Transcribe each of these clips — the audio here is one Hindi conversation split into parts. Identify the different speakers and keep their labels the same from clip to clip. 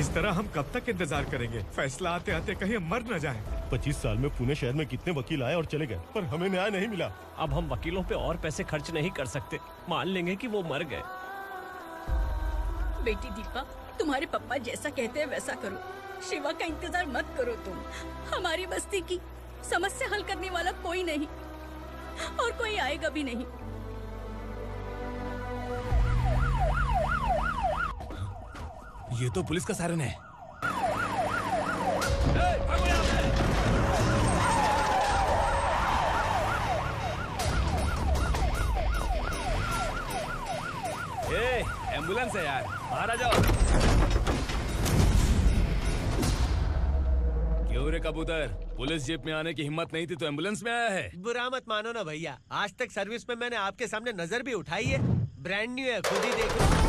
Speaker 1: इस तरह हम कब तक इंतजार करेंगे? फैसला आते आते कहीं हम मर न जाएं।
Speaker 2: 25 साल में पुणे शहर में कितने वकील आए और चले गए, पर हमें न्याय नहीं मिला।
Speaker 3: अब हम वकीलों पे और पैसे खर्च नहीं कर सकते। मान लेंगे कि वो मर गए।
Speaker 4: बेटी दीपा, तुम्हारे पापा जैसा कहते हैं वैसा करो। शिवा का इंतजार मत करो तुम। हमारी बस्ती की समस्या हल करने वाला कोई नहीं और कोई आएगा भी नहीं।
Speaker 5: ये तो पुलिस का सायरन है।
Speaker 6: एम्बुलेंस है यार, बाहर आ जाओ। क्यों रे कबूतर, पुलिस जीप में आने की हिम्मत नहीं थी तो एम्बुलेंस में आया है?
Speaker 7: बुरा मत मानो ना भैया, आज तक सर्विस में मैंने आपके सामने नजर भी उठाई है। ब्रांड न्यू है, खुद ही देखो।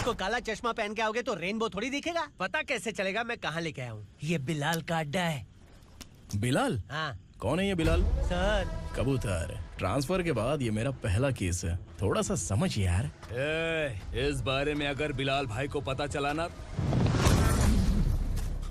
Speaker 7: को काला चश्मा पहन के आओगे तो रेनबो थोड़ी दिखेगा। पता कैसे चलेगा मैं कहाँ लेके आया हूँ? ये बिलाल का अड्डा है।
Speaker 2: बिलाल?
Speaker 7: हाँ।
Speaker 2: कौन है ये बिलाल?
Speaker 7: सर
Speaker 2: कबूतर, ट्रांसफर के बाद ये मेरा पहला केस है, थोड़ा सा समझ यार।
Speaker 6: इस बारे में अगर बिलाल भाई को पता चला ना।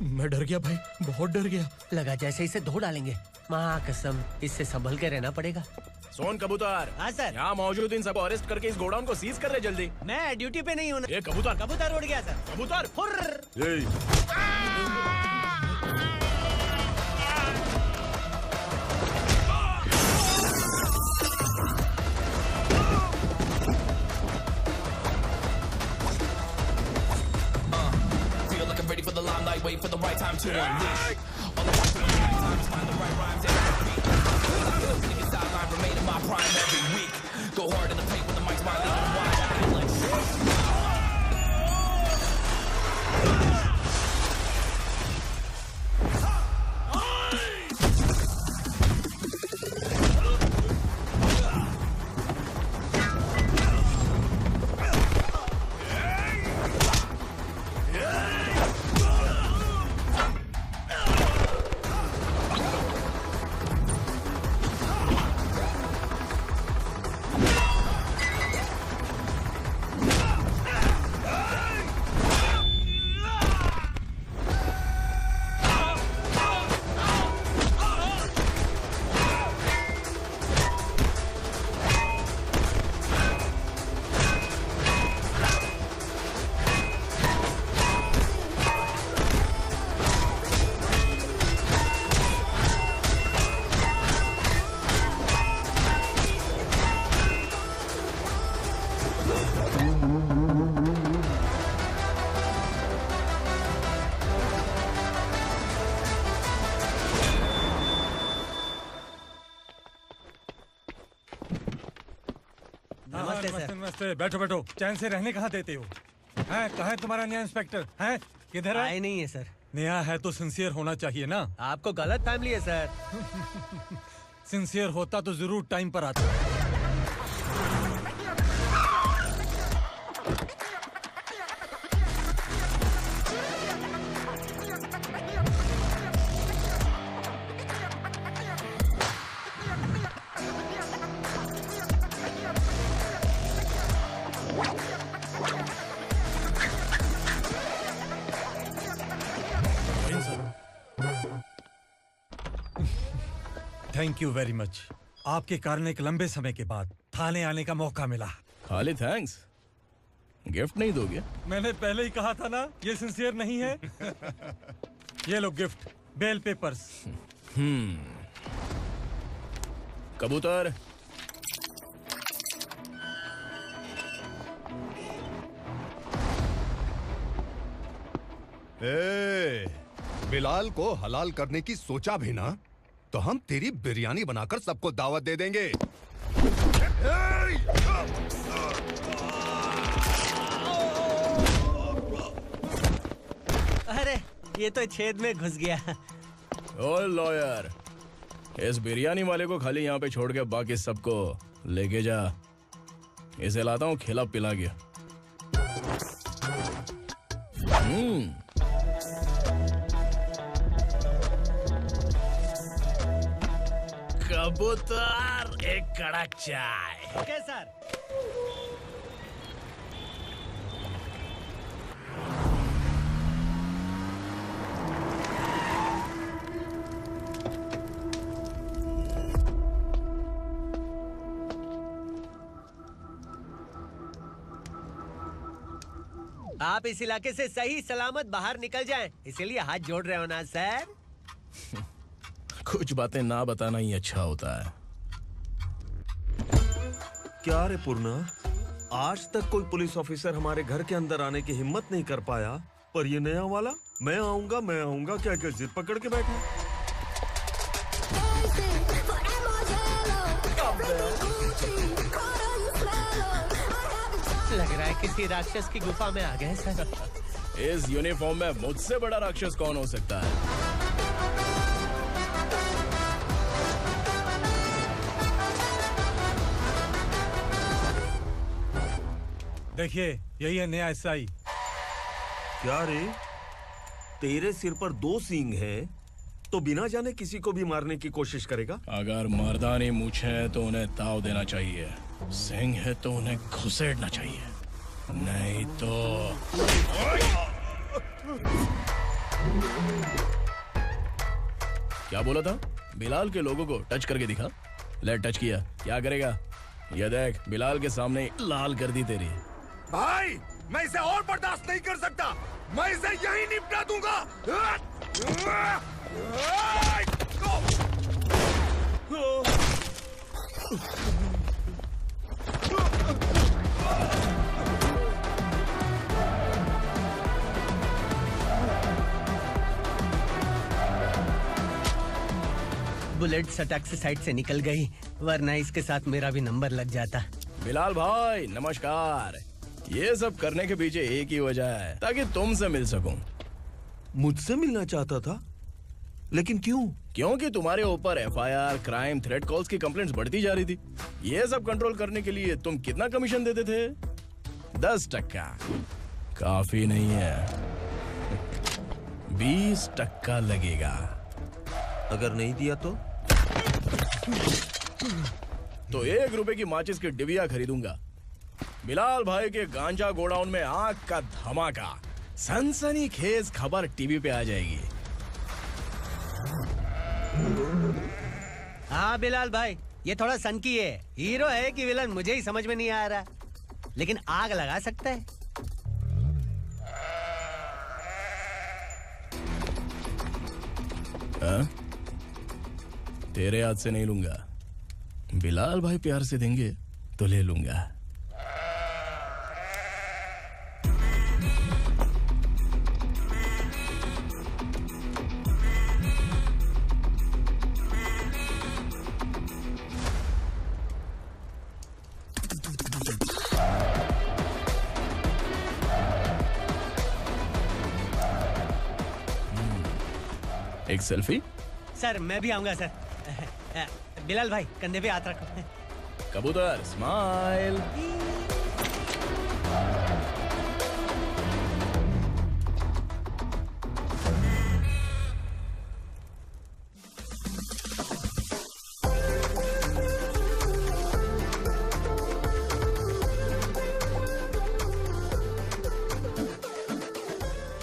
Speaker 5: मैं डर गया भाई, बहुत डर गया।
Speaker 7: लगा जैसे इसे धो डालेंगे। माँ कसम, इससे संभल के रहना पड़ेगा।
Speaker 2: सोन कबूतर।
Speaker 7: हाँ सर।
Speaker 2: यहाँ मौजूद इन सबको अरेस्ट करके इस गोडाउन को सीज कर रहे जल्दी।
Speaker 7: मैं ड्यूटी पे नहीं हूँ।
Speaker 2: ये कबूतर।
Speaker 7: कबूतर उड़ गया सर।
Speaker 2: कबूतर।
Speaker 8: Ready for the limelight, wait for the right time to unleash. All the time to find the right rhymes every beat. Nigga sideline remaining my prime every week. Go hard in the paint with the mic's my leading wide. I feel like
Speaker 9: नमस्ते। बैठो बैठो, चैन से रहने कहाँ देते हो? हैं, कहाँ है तुम्हारा नया इंस्पेक्टर? हैं, किधर है?
Speaker 7: आए नहीं है सर।
Speaker 9: नया है तो सिंसियर होना चाहिए ना।
Speaker 7: आपको गलत फैमिली है सर।
Speaker 9: सिंसियर होता तो जरूर टाइम पर आता। Thank you very much. आपके कारण एक लंबे समय के बाद थाने आने का मौका मिला।
Speaker 2: खाली थैंक्स, गिफ्ट नहीं दोगे?
Speaker 9: मैंने पहले ही कहा था ना, ये सिंसियर नहीं है। ये लो गिफ्ट, बेल पेपर्स।
Speaker 2: कबूतर।
Speaker 10: बिलाल को हलाल करने की सोचा भी ना, तो हम तेरी बिरयानी बनाकर सबको दावत दे देंगे।
Speaker 7: अरे ये तो छेद में घुस गया।
Speaker 2: ओ लॉयर, इस बिरयानी वाले को खाली यहाँ पे छोड़ के बाकी सबको लेके जा। इसे लाता हूँ खिला पिला गया। कबूतर, एक कड़क चाय।
Speaker 7: Okay sir. आप इस इलाके से सही सलामत बाहर निकल जाएं, इसीलिए हाथ जोड़ रहे हो ना सर?
Speaker 2: कुछ बातें ना बताना ही अच्छा होता है।
Speaker 11: क्या रे पूर्णा, आज तक कोई पुलिस ऑफिसर हमारे घर के अंदर आने की हिम्मत नहीं कर पाया, पर ये नया वाला मैं आऊंगा क्या क्या जिद पकड़ के बैठा।
Speaker 7: लग रहा है किसी राक्षस की गुफा में आ गए सर।
Speaker 2: इस यूनिफॉर्म में मुझसे बड़ा राक्षस कौन हो सकता है?
Speaker 9: देखिए, यही है नया एसआई।
Speaker 11: क्या रे, तेरे सिर पर 2 सींग है तो बिना जाने किसी को भी मारने की कोशिश करेगा?
Speaker 2: अगर मर्दानी मूछें है तो उन्हें ताव देना चाहिए, सिंह है तो उन्हें घुसेड़ना चाहिए, नहीं तो। क्या बोला था? बिलाल के लोगों को टच करके दिखा। ले टच किया, क्या करेगा? ये देख, बिलाल के सामने लाल कर दी तेरी।
Speaker 10: भाई, मैं इसे और बर्दाश्त नहीं कर सकता। मैं इसे यहीं निपटा दूंगा।
Speaker 7: बुलेट सटक से साइड से निकल गई, वरना इसके साथ मेरा भी नंबर लग जाता।
Speaker 2: बिलाल भाई नमस्कार। ये सब करने के पीछे एक ही वजह है, ताकि तुमसे मिल सकूं।
Speaker 11: मुझसे मिलना चाहता था, लेकिन क्यों?
Speaker 2: क्योंकि तुम्हारे ऊपर एफआईआर, क्राइम, थ्रेट कॉल्स की कंप्लेंट्स बढ़ती जा रही थी। ये सब कंट्रोल करने के लिए तुम कितना कमीशन देते थे? 10%। काफी नहीं है, 20% लगेगा।
Speaker 11: अगर नहीं दिया
Speaker 2: तो 1 रुपए की माचिस की डिबिया खरीदूंगा। बिलाल भाई के गांजा गोडाउन में आग का धमाका, सनसनीखेज खबर टीवी पे आ जाएगी।
Speaker 7: हाँ बिलाल भाई, ये थोड़ा सनकी है। हीरो है कि विलन मुझे ही समझ में नहीं आ रहा, लेकिन आग लगा सकता है।
Speaker 2: तेरे हाथ से नहीं लूंगा, बिलाल भाई प्यार से देंगे तो ले लूंगा। एक सेल्फी?
Speaker 7: सर मैं भी आऊंगा सर। बिलाल भाई कंधे पे हाथ रखो।
Speaker 2: कबूतर स्माइल।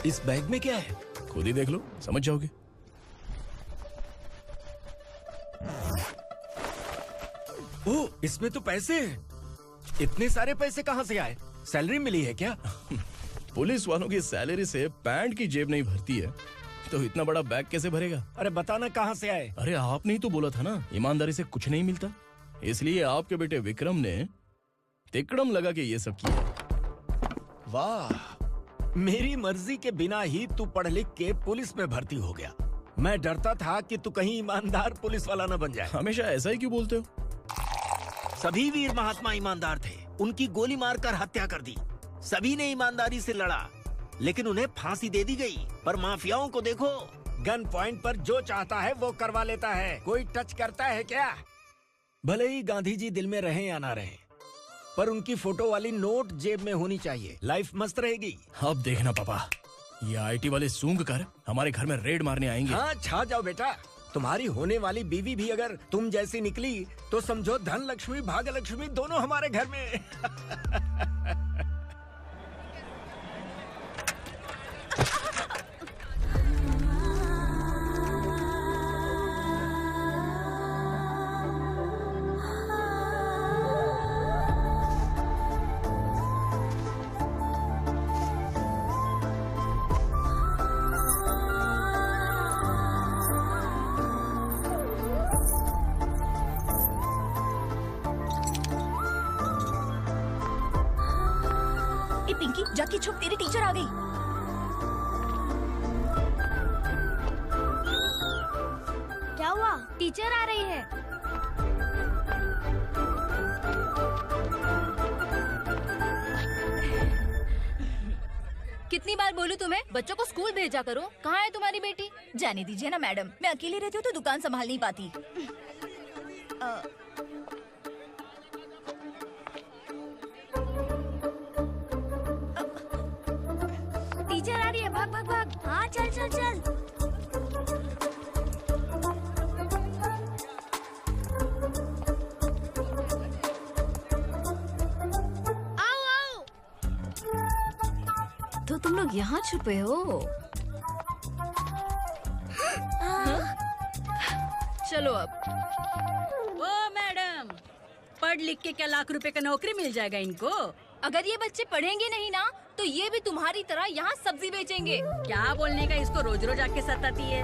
Speaker 5: इस बैग में क्या है?
Speaker 2: खुद ही देख लो, समझ जाओगे।
Speaker 5: ओह, इसमें तो पैसे हैं। इतने सारे पैसे कहाँ से आए? सैलरी मिली है क्या?
Speaker 2: पुलिस वालों की सैलरी से पैंट की जेब नहीं भरती है, तो इतना बड़ा बैग कैसे भरेगा?
Speaker 5: अरे बताना कहाँ से आए?
Speaker 2: अरे आपने ही तो बोला था ना, ईमानदारी से कुछ नहीं मिलता। इसलिए आपके बेटे विक्रम ने तिकड़म लगा के ये सब किया।
Speaker 5: वाह, मेरी मर्जी के बिना ही तू पढ़ लिख के पुलिस में भर्ती हो गया। मैं डरता था कि तू कहीं ईमानदार पुलिस वाला न बन जाए।
Speaker 2: हमेशा ऐसा ही क्यों बोलते हो?
Speaker 5: सभी वीर महात्मा ईमानदार थे, उनकी गोली मारकर हत्या कर दी। सभी ने ईमानदारी से लड़ा, लेकिन उन्हें फांसी दे दी गई। पर माफियाओं को देखो, गन पॉइंट पर जो चाहता है वो करवा लेता है। कोई टच करता है क्या? भले ही गांधी जी दिल में रहें या ना रहें, पर उनकी फोटो वाली नोट जेब में होनी चाहिए। लाइफ मस्त रहेगी।
Speaker 2: अब देखना पापा, ये आईटी वाले सूंघ कर हमारे घर में रेड मारने आएंगे।
Speaker 5: हाँ, छा जाओ बेटा। तुम्हारी होने वाली बीवी भी अगर तुम जैसी निकली तो समझो धन लक्ष्मी भाग्य लक्ष्मी दोनों हमारे घर में।
Speaker 4: पिंकी, जाके छुप, तेरी टीचर आ गई।
Speaker 12: क्या हुआ? टीचर आ रही है।
Speaker 4: कितनी बार बोलूं तुम्हें, बच्चों को स्कूल भेजा करो। कहाँ है तुम्हारी बेटी? जाने दीजिए ना मैडम, मैं अकेली रहती हूँ तो दुकान संभाल नहीं पाती।
Speaker 12: टीचर आ रही है, भाग भाग भाग। हाँ, चल चल चल। आओ आओ।
Speaker 4: तो तुम लोग यहाँ छुपे हो? चलो अब। ओ मैडम, पढ़ लिख के क्या लाख रुपए का नौकरी मिल जाएगा इनको? अगर ये बच्चे पढ़ेंगे नहीं ना तो ये भी तुम्हारी तरह यहाँ सब्जी बेचेंगे। क्या बोलने का, इसको रोज रोज आके सताती है।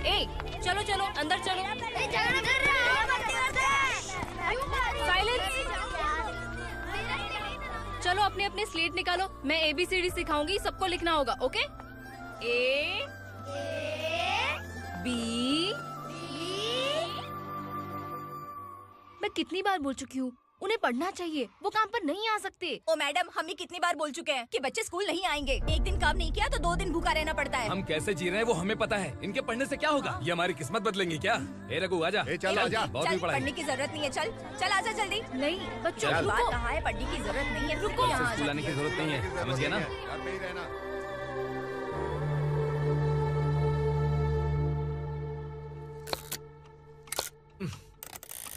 Speaker 4: ए, चलो चलो अंदर चलो। साइलेंस। चलो अपने अपने स्लेट निकालो, मैं ABCD सिखाऊंगी, सबको लिखना होगा। ओके? A B। मैं कितनी बार बोल चुकी हूँ, उन्हें पढ़ना चाहिए, वो काम पर नहीं आ सकते। ओ मैडम, हम ही कितनी बार बोल चुके हैं कि बच्चे स्कूल नहीं आएंगे। एक दिन काम नहीं किया तो 2 दिन भूखा रहना पड़ता है।
Speaker 6: हम कैसे जी रहे हैं वो हमें पता है, इनके पढ़ने से क्या होगा? ये हमारी किस्मत बदलेंगे क्या? ए रघु आजा।
Speaker 10: चल आजा।
Speaker 6: बहुत भी पढ़ाई।
Speaker 4: पढ़ने की जरूरत नहीं है, चल चल आजा जल्दी। नहीं बच्चों, बात कहा है, पढ़ने की जरूरत नहीं है, रुको।
Speaker 6: स्कूल आने की जरूरत नहीं है, समझ गया ना?
Speaker 10: घर में ही रहना।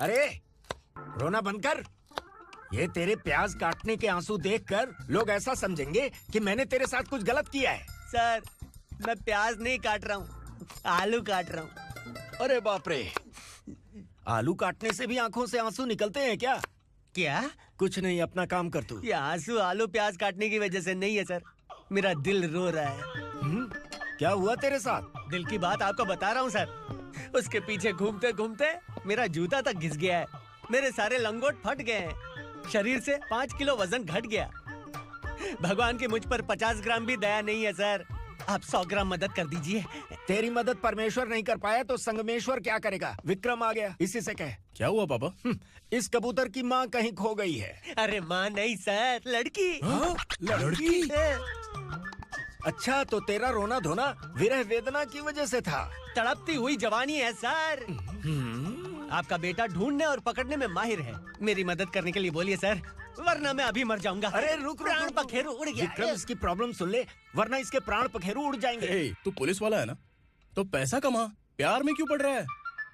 Speaker 5: अरे रोना बंद कर। ये तेरे प्याज काटने के आंसू देखकर लोग ऐसा समझेंगे कि मैंने तेरे साथ कुछ गलत किया है।
Speaker 7: सर, मैं प्याज नहीं काट रहा हूँ, आलू काट रहा हूँ।
Speaker 5: अरे बाप रे, आलू काटने से भी आंखों से आंसू निकलते हैं क्या?
Speaker 7: क्या?
Speaker 5: कुछ नहीं, अपना काम कर तू।
Speaker 7: ये आंसू आलू प्याज काटने की वजह से नहीं है सर, मेरा दिल रो रहा है।
Speaker 5: क्या हुआ तेरे साथ?
Speaker 7: दिल की बात आपको बता रहा हूँ सर। उसके पीछे घूमते घूमते मेरा जूता तक घिस गया है, मेरे सारे लंगोट फट गए हैं, शरीर से 5 किलो वजन घट गया। भगवान की मुझ पर 50 ग्राम भी दया नहीं है सर, आप 100 ग्राम मदद कर दीजिए।
Speaker 5: तेरी मदद परमेश्वर नहीं कर पाया तो संगमेश्वर क्या करेगा? विक्रम आ गया, इसी से कह।
Speaker 2: क्या हुआ पापा?
Speaker 5: इस कबूतर की माँ कहीं खो गई है।
Speaker 7: अरे माँ नहीं सर, लड़की।
Speaker 5: लड़की? अच्छा, तो तेरा रोना धोना विरह वेदना की वजह से था।
Speaker 7: तड़पती हुई जवानी है सर। आपका बेटा ढूंढने और पकड़ने में माहिर है, मेरी मदद करने के लिए बोलिए सर, वरना मैं अभी मर जाऊंगा।
Speaker 5: अरे रुक,
Speaker 7: प्राण पखेरु उड़ गया।
Speaker 5: विक्रम, इसकी प्रॉब्लम सुन ले, वरना इसके प्राण पखेरु उड़ जाएंगे।
Speaker 2: तू पुलिस वाला है ना, तो पैसा कमा, प्यार में क्यों पड़ रहा है?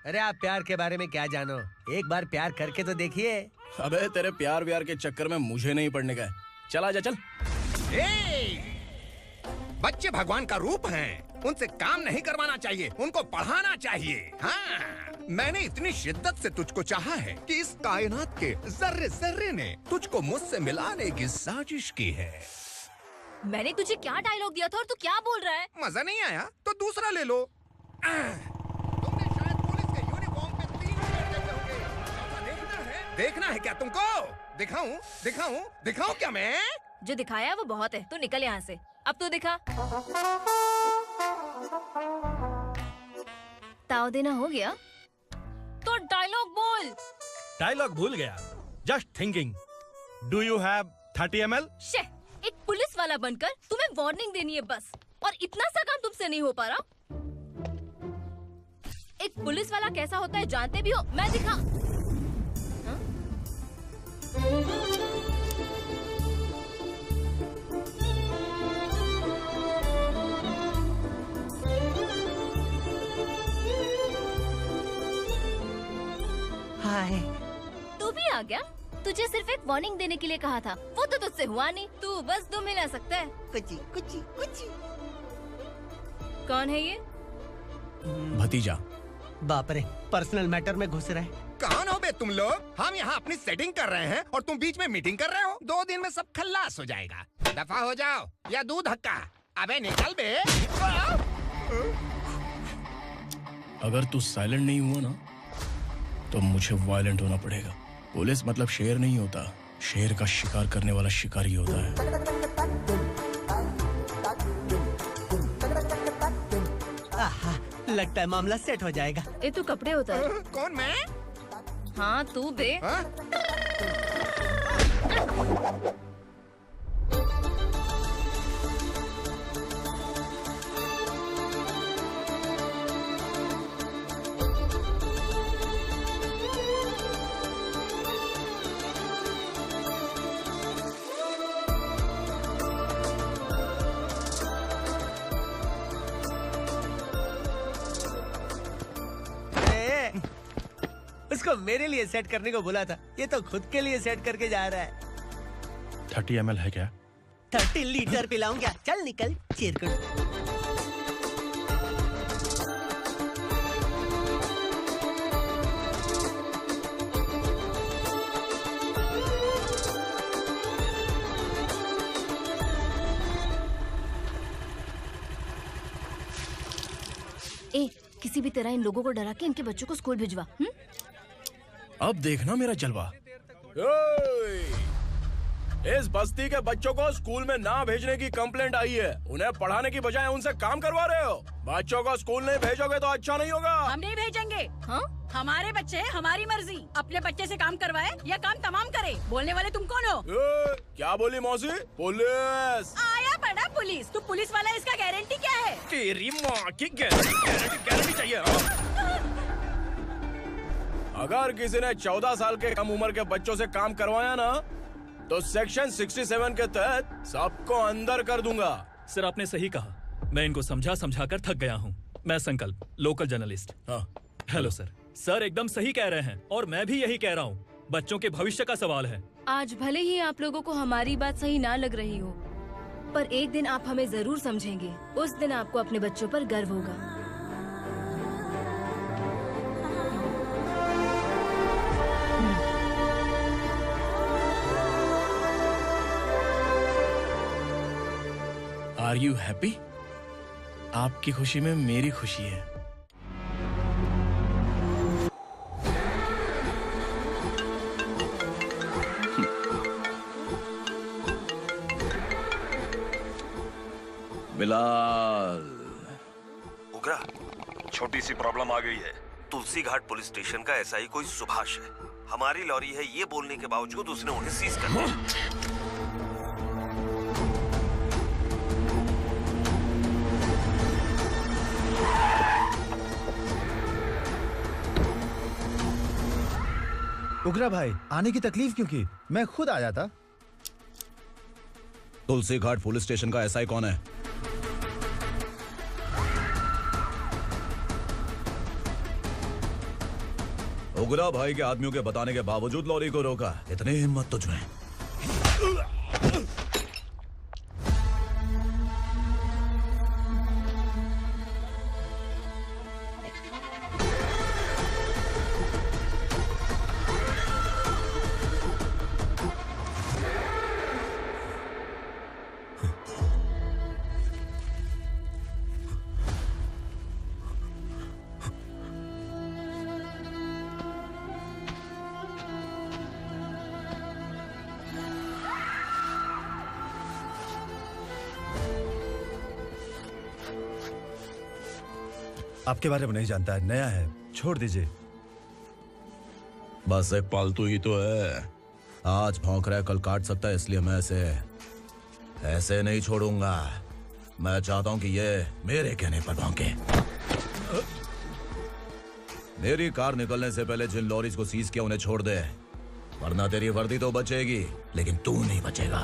Speaker 7: अरे आप प्यार के बारे में क्या जानो, एक बार प्यार करके तो देखिए।
Speaker 2: अबे तेरे प्यार व्यार के चक्कर में मुझे नहीं पड़ने का है, चल आजा चल।
Speaker 10: बच्चे भगवान का रूप हैं, उनसे काम नहीं करवाना चाहिए, उनको पढ़ाना चाहिए। हाँ, मैंने इतनी शिद्दत से तुझको चाहा है कि इस कायनात के जर्रे जर्रे ने तुझको मुझसे मिलाने की साजिश की है।
Speaker 4: मैंने तुझे क्या डायलॉग दिया था और तू क्या बोल रहा है?
Speaker 10: मजा नहीं आया तो दूसरा ले लो। तुमने शायद पुलिस के यूनिफॉर्म पे 3 शर्ट देखे होंगे। देखना है क्या तुमको? दिखाऊं दिखाऊं दिखाऊं क्या मैं?
Speaker 4: जो दिखाया वो बहुत है, तू निकल यहाँ से। अब तो दिखा। ताव देना हो गया? डायलॉग बोल।
Speaker 9: डायलॉग भूल गया। Just thinking. Do you have 30 ml?
Speaker 4: शे, एक पुलिस वाला बनकर तुम्हें वार्निंग देनी है बस, और इतना सा काम तुमसे नहीं हो पा रहा। एक पुलिस वाला कैसा होता है जानते भी हो? मैं दिखा।
Speaker 7: हाय।
Speaker 4: तू भी आ गया? तुझे सिर्फ एक वार्निंग देने के लिए कहा था, वो तो तुझसे हुआ नहीं। तू बस दुम हिला सकता है।
Speaker 7: कुची कुची कुची।
Speaker 4: कौन है ये?
Speaker 2: भतीजा।
Speaker 7: बाप रे, पर्सनल मैटर में घुस रहे।
Speaker 10: कौन हो बे तुम लोग? हम यहाँ अपनी सेटिंग कर रहे हैं और तुम बीच में मीटिंग कर रहे हो। 2 दिन में सब खल्लास हो जाएगा। दफा हो जाओ या दूध धक्का। अबे निकल बे।
Speaker 2: अगर तू साइलेंट नहीं हुआ ना तो मुझे वायलेंट होना पड़ेगा। पुलिस मतलब शेर नहीं होता, शेर का शिकार करने वाला शिकारी होता है।
Speaker 7: आहा, लगता है मामला सेट हो जाएगा।
Speaker 4: ये तू कपड़े उतार।
Speaker 10: कौन मैं?
Speaker 4: हाँ तू बे।
Speaker 7: उसको मेरे लिए सेट करने को बोला था, ये तो खुद के लिए सेट करके जा रहा है।
Speaker 9: 30 ml है क्या?
Speaker 7: 30 लीटर पिलाऊंगा। चल निकल चिरकुट।
Speaker 4: ए, किसी भी तरह इन लोगों को डरा के इनके बच्चों को स्कूल भिजवा।
Speaker 2: अब देखना मेरा जलवा। इस बस्ती के बच्चों को स्कूल में ना भेजने की कंप्लेंट आई है। उन्हें पढ़ाने की बजाय उनसे काम करवा रहे हो। बच्चों को स्कूल नहीं भेजोगे तो अच्छा नहीं होगा।
Speaker 13: हम नहीं भेजेंगे। हाँ? हमारे बच्चे हमारी मर्जी। अपने बच्चे से काम करवाए या काम तमाम करे। बोलने वाले तुम कौन हो?
Speaker 2: क्या बोली मौसी? पुलिस
Speaker 13: आया बड़ा पुलिस। तू पुलिस वाला, इसका गारंटी क्या है?
Speaker 2: तेरी माँ की गारंटी चाहिए। अगर किसी ने 14 साल के कम उम्र के बच्चों से काम करवाया ना तो सेक्शन 67 के तहत सबको अंदर कर दूंगा।
Speaker 6: सर आपने सही कहा। मैं इनको समझा कर थक गया हूँ। मैं संकल्प, लोकल जर्नलिस्ट।
Speaker 2: हाँ।
Speaker 6: Hello sir. सर एकदम सही कह रहे हैं और मैं भी यही कह रहा हूँ। बच्चों के भविष्य का सवाल है।
Speaker 4: आज भले ही आप लोगों को हमारी बात सही ना लग रही हो, पर एक दिन आप हमें जरूर समझेंगे। उस दिन आपको अपने बच्चों पर गर्व होगा।
Speaker 2: Are you happy? आपकी खुशी में मेरी खुशी है।
Speaker 11: बिलाल।
Speaker 14: उगरा, छोटी सी प्रॉब्लम आ गई है। तुलसी घाट पुलिस स्टेशन का एसआई कोई सुभाष है। हमारी लॉरी है ये बोलने के बावजूद उसने उन्हें सीज कर दिया।
Speaker 15: उगरा भाई, आने की तकलीफ क्यों की? मैं खुद आ जाता।
Speaker 16: तुलसी घाट पुलिस स्टेशन का एसआई कौन है? उगरा भाई के आदमियों के बताने के बावजूद लॉरी को रोका। इतनी हिम्मत तुझमें?
Speaker 15: आपके बारे में नहीं जानता है, नया है, छोड़ दीजिए।
Speaker 16: बस एक
Speaker 11: पालतू ही तो है।
Speaker 16: आज भौंक रहा है, कल काट सकता है, इसलिए मैं ऐसे नहीं छोड़ूंगा। मैं चाहता हूं कि ये मेरे कहने पर भौंके। मेरी कार निकलने से पहले जिन लॉरीज को सीज किया उन्हें छोड़ दे, वरना तेरी वर्दी तो बचेगी लेकिन तू नहीं बचेगा।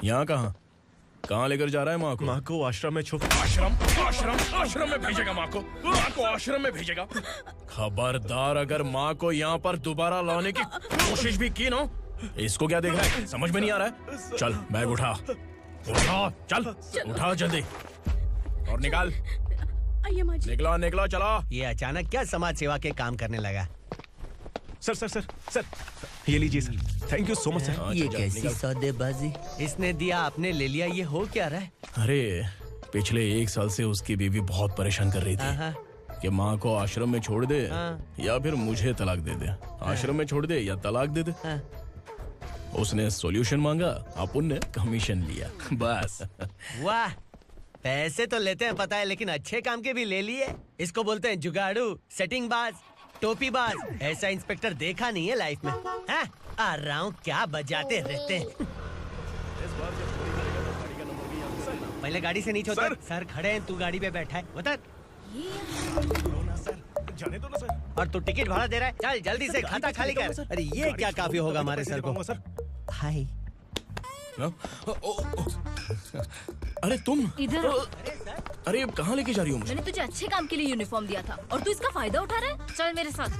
Speaker 2: यहाँ कहाँ लेकर जा रहा है माँ को?
Speaker 3: माँ को आश्रम में
Speaker 2: आश्रम में भेजेगा माँ को आश्रम में भेजेगा। खबरदार, अगर माँ को यहाँ पर दोबारा लाने की कोशिश भी की ना, इसको क्या देख रहा है, समझ में नहीं आ रहा है? चल बैग उठा, चल उठा जल्दी और निकाल। निकला चला।
Speaker 7: ये अचानक क्या समाज सेवा के काम करने लगा?
Speaker 3: सर ये लीजिए sir, thank you so much sir.
Speaker 7: ये कैसी सौदेबाजी? इसने दिया, आपने ले लिया, ये हो क्या रहा है?
Speaker 2: अरे पिछले 1 साल से उसकी बीवी बहुत परेशान कर रही थी कि माँ को आश्रम में छोड़ दे या फिर मुझे तलाक दे दे। आश्रम में छोड़ दे या तलाक दे दे। उसने सॉल्यूशन मांगा, अपन ने कमीशन लिया, बस।
Speaker 7: वाह, पैसे तो लेते हैं पता है, लेकिन अच्छे काम के भी ले लिए। इसको बोलते हैं जुगाड़ू, सेटिंग बाज, टोपी बाज। ऐसा इंस्पेक्टर देखा नहीं है लाइफ में। हाँ? आ रहा हूँ, क्या बजाते रहते हैं। पहले गाड़ी से नीचे उतर। सर खड़े हैं, तू गाड़ी पे बैठा है, उतर।
Speaker 3: जाने दो ना सर।
Speaker 7: और तू टिकट भाड़ा दे रहा है, चल जल्दी से खाता खाली कर। अरे ये क्या काफी होगा हमारे सर को। हाय।
Speaker 2: अरे तुम
Speaker 4: इधर।
Speaker 2: अरे अब कहाँ लेके जा रही हो मुझे?
Speaker 4: मैंने तुझे अच्छे काम के लिए यूनिफॉर्म दिया था और तू इसका फायदा उठा रहा है। चल मेरे साथ।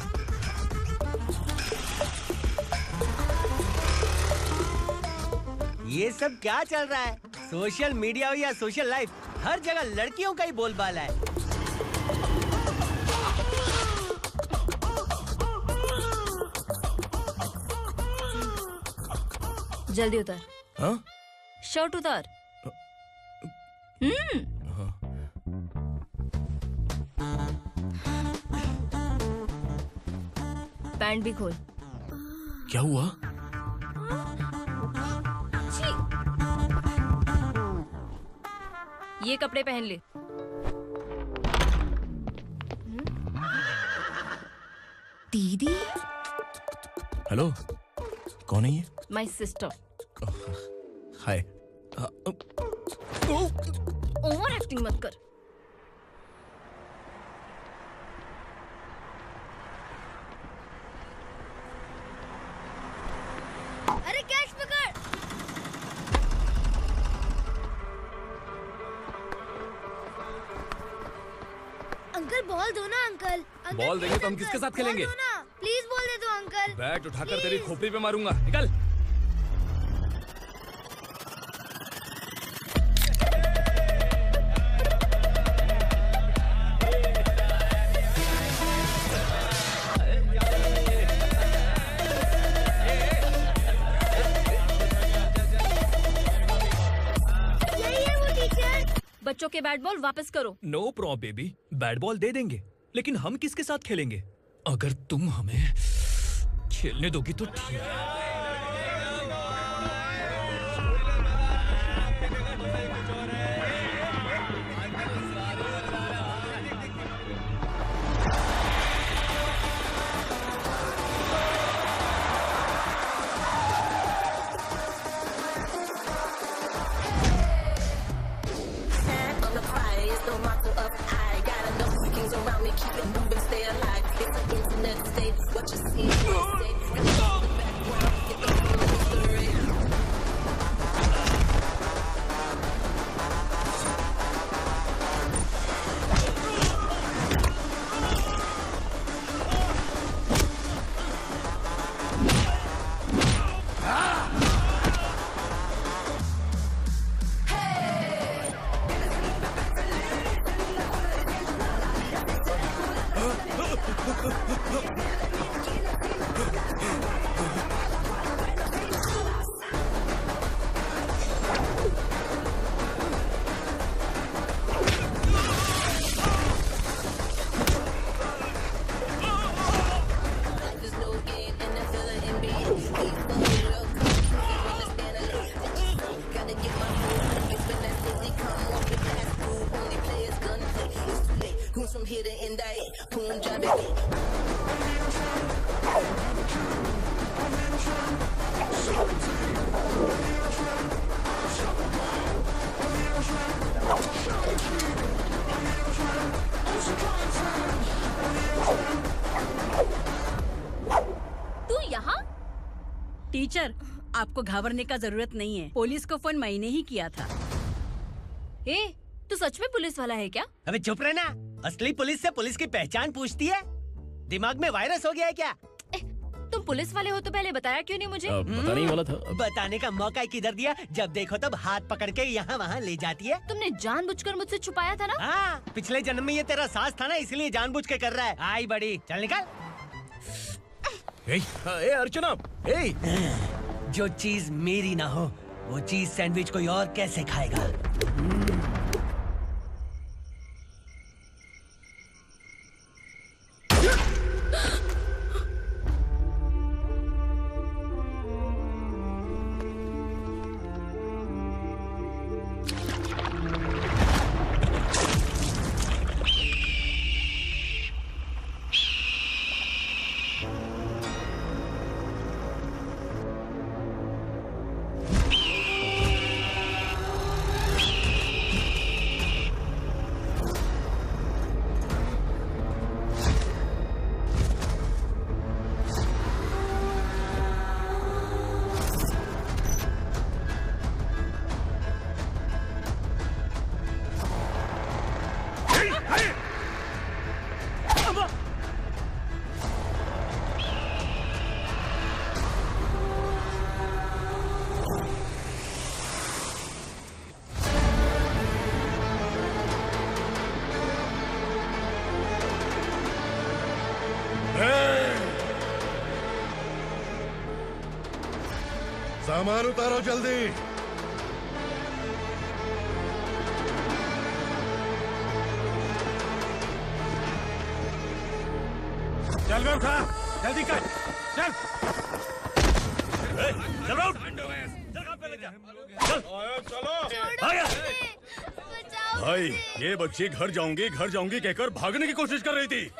Speaker 7: ये सब क्या चल रहा है? सोशल मीडिया हो या सोशल लाइफ, हर जगह लड़कियों का ही बोलबाला है।
Speaker 4: जल्दी उतर।
Speaker 2: हाँ?
Speaker 4: शर्ट उतार। पैंट भी खोल।
Speaker 2: क्या हुआ?
Speaker 4: ये कपड़े पहन ले। दीदी।
Speaker 2: हेलो, कौन है ये?
Speaker 4: My sister.
Speaker 2: Hi.
Speaker 4: Over acting मत कर।
Speaker 12: अरे कैच पकड़। अंकल बॉल दो ना अंकल।
Speaker 6: बॉल देंगे तो हम किसके साथ खेलेंगे?
Speaker 12: प्लीज बॉल दे दो अंकल।
Speaker 6: बैट उठाकर तेरी खोपड़ी पे मारूंगा, निकल।
Speaker 4: बच्चों के बैट बॉल वापस करो।
Speaker 6: No problem baby, bat ball दे देंगे, लेकिन हम किसके साथ खेलेंगे? अगर तुम हमें खेलने दोगी तो ठीक है।
Speaker 17: hear the end of it. Boom, drop it.
Speaker 4: तू यहाँ?
Speaker 13: टीचर, आपको घबराने का जरूरत नहीं है। पुलिस को फोन मैंने ही किया था।
Speaker 4: ए, तू सच में पुलिस वाला है क्या?
Speaker 7: अबे चुप रहना। असली पुलिस से पुलिस की पहचान पूछती है? दिमाग में वायरस हो गया है क्या?
Speaker 4: तुम पुलिस वाले हो तो पहले बताया क्यों नहीं मुझे?
Speaker 2: बताने ही वाला था।
Speaker 7: बताने का मौका किधर दिया? जब देखो तब हाथ पकड़ के यहाँ वहाँ ले जाती है।
Speaker 4: तुमने जानबूझकर मुझसे छुपाया था ना?
Speaker 7: हाँ, पिछले जन्म में ये तेरा सास था ना, इसलिए जानबूझ के कर रहा है। आई बड़ी, चल निकल।
Speaker 2: ए अर्चना,
Speaker 7: जो चीज मेरी ना हो वो चीज सैंडविच कोई और कैसे खाएगा?
Speaker 18: सामान उतारो जल्दी।
Speaker 9: चल बे उठा, जल्दी कर, चल। चल उठ।
Speaker 19: भाई, ये बच्ची घर जाऊंगी कहकर भागने की कोशिश कर रही थी।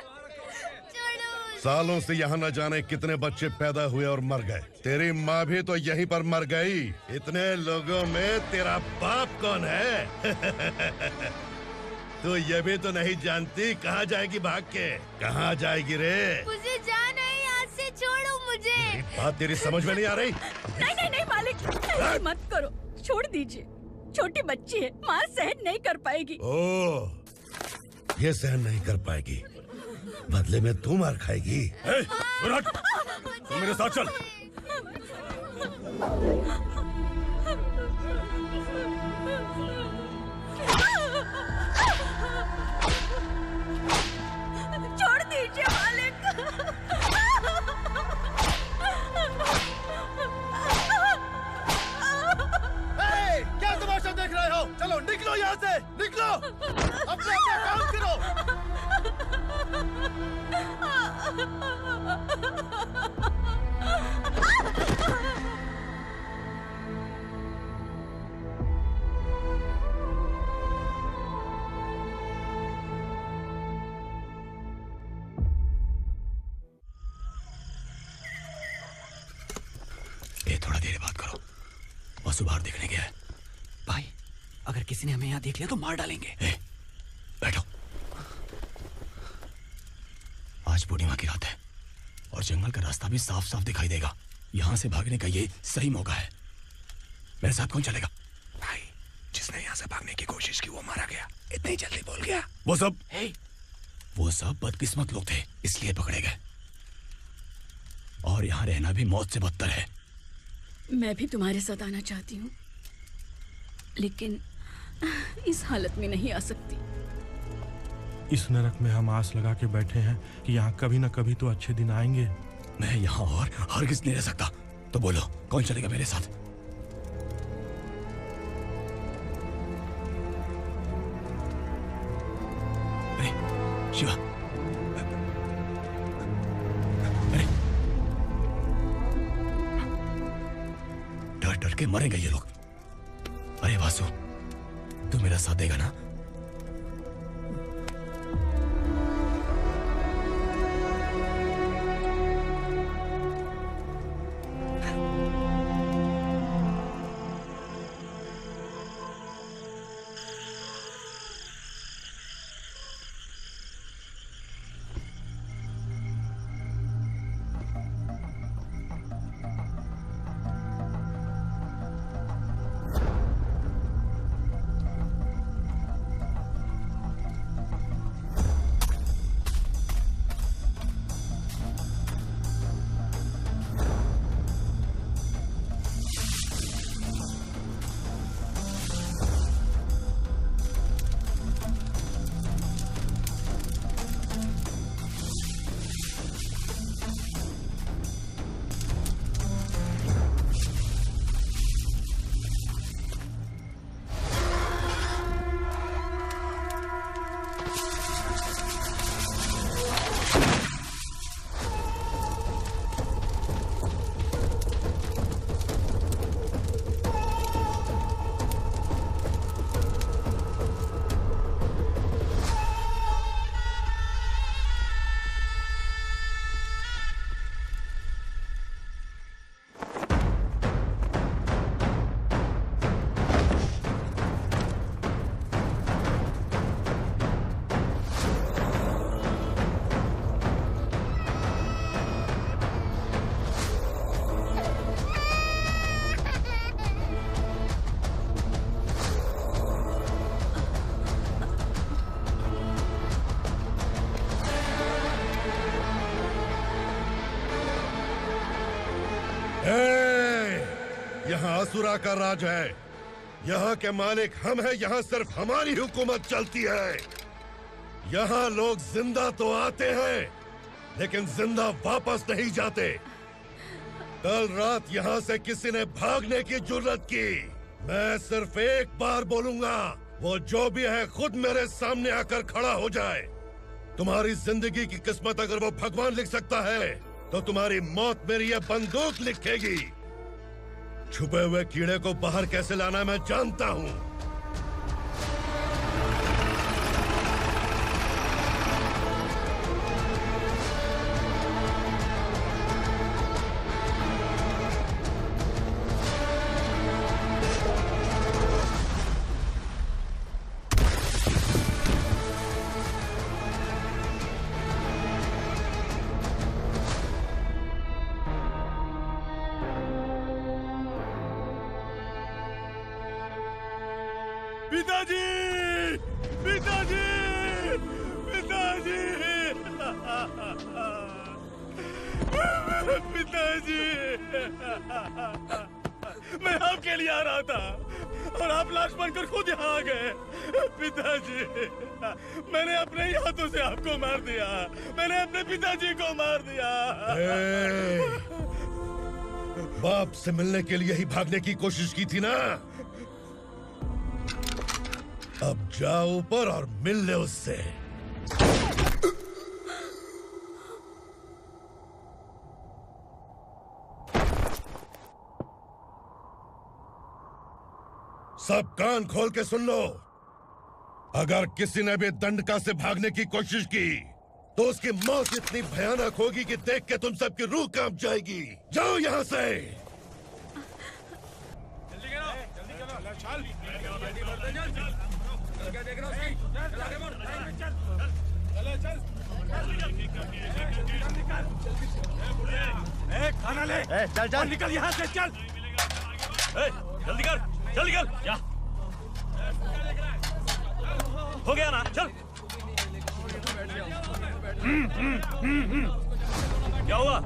Speaker 18: सालों से यहाँ न जाने कितने बच्चे पैदा हुए और मर गए। तेरी माँ भी तो यहीं पर मर गई। इतने लोगों में तेरा बाप कौन है? तू ये भी तो नहीं जानती कहाँ जाएगी भाग के? कहाँ जाएगी रे?
Speaker 12: मुझे जाना है, यहाँ से छोड़ो मुझे।
Speaker 18: बात तेरी समझ में नहीं आ रही?
Speaker 13: नहीं मालिक, ऐसे मत करो, छोड़ दीजिए। छोटी बच्ची है, माँ सहन नहीं कर पाएगी।
Speaker 18: ओह, ये सहन नहीं कर पाएगी, बदले में तू मार खाएगी।
Speaker 19: तू मेरे साथ चल।
Speaker 13: छोड़ दीजिए मालिक।
Speaker 18: क्या तमाशा देख रहे हो? चलो निकलो यहाँ से, निकलो। अपना काम करो।
Speaker 6: ए, थोड़ा देर बात करो। वसु बाहर देखने गया है। भाई, अगर किसी ने हमें यहाँ देख लिया तो मार डालेंगे। बैठो। आज पूर्णिमा की रात है और जंगल का रास्ता भी साफ साफ दिखाई देगा। यहाँ से भागने का ये सही मौका है। मेरे साथ कौन चलेगा?
Speaker 19: भाई, जिसने यहाँ से भागने की कोशिश की वो मारा गया। इतनी जल्दी बोल गया।
Speaker 6: वो सब बदकिस्मत लोग थे, इसलिए पकड़े गए। और यहाँ रहना भी मौत से बदतर है।
Speaker 13: मैं भी तुम्हारे साथ आना चाहती हूँ, लेकिन इस हालत में नहीं आ सकती।
Speaker 20: इस नरक में हम आस लगा के बैठे हैं कि यहाँ कभी न कभी तो अच्छे दिन आएंगे।
Speaker 6: मैं यहाँ और हरगिज़ नहीं रह सकता। तो बोलो, कौन चलेगा मेरे साथ? अरे शिवा, अरे डर डर के मरेंगे ये लोग। अरे वासु, तू मेरा साथ देगा ना?
Speaker 18: यहाँ असुरा का राज है। यहाँ के मालिक हम हैं, यहाँ सिर्फ हमारी हुकूमत चलती है। यहाँ लोग जिंदा तो आते हैं लेकिन जिंदा वापस नहीं जाते। कल रात यहाँ से किसी ने भागने की जुर्रत की, मैं सिर्फ एक बार बोलूंगा, वो जो भी है खुद मेरे सामने आकर खड़ा हो जाए। तुम्हारी जिंदगी की किस्मत अगर वो भगवान लिख सकता है तो तुम्हारी मौत मेरी ये बंदूक लिखेगी। छुपे हुए कीड़े को बाहर कैसे लाना मैं जानता हूँ।
Speaker 19: पिताजी, पिताजी, पिताजी, पिताजी, मैं आपके लिए आ रहा था और आप लाश बनकर खुद यहाँ आ गए। पिताजी, मैंने अपने ही हाथों से आपको मार दिया, मैंने अपने पिताजी को मार दिया।
Speaker 18: बाप से मिलने के लिए ही भागने की कोशिश की थी ना? अब जाओ ऊपर और मिल ले उससे। सब कान खोल के सुन लो। अगर किसी ने भी दंडका से भागने की कोशिश की तो उसकी मौत इतनी भयानक होगी कि देख के तुम सबकी रूह कांप जाएगी। जाओ यहाँ से।
Speaker 19: खाना ले।
Speaker 15: चल चल
Speaker 19: निकल यहाँ से, चल। जल्दी कर, जल्दी कर। क्या हो गया ना? चल। क्या हुआ?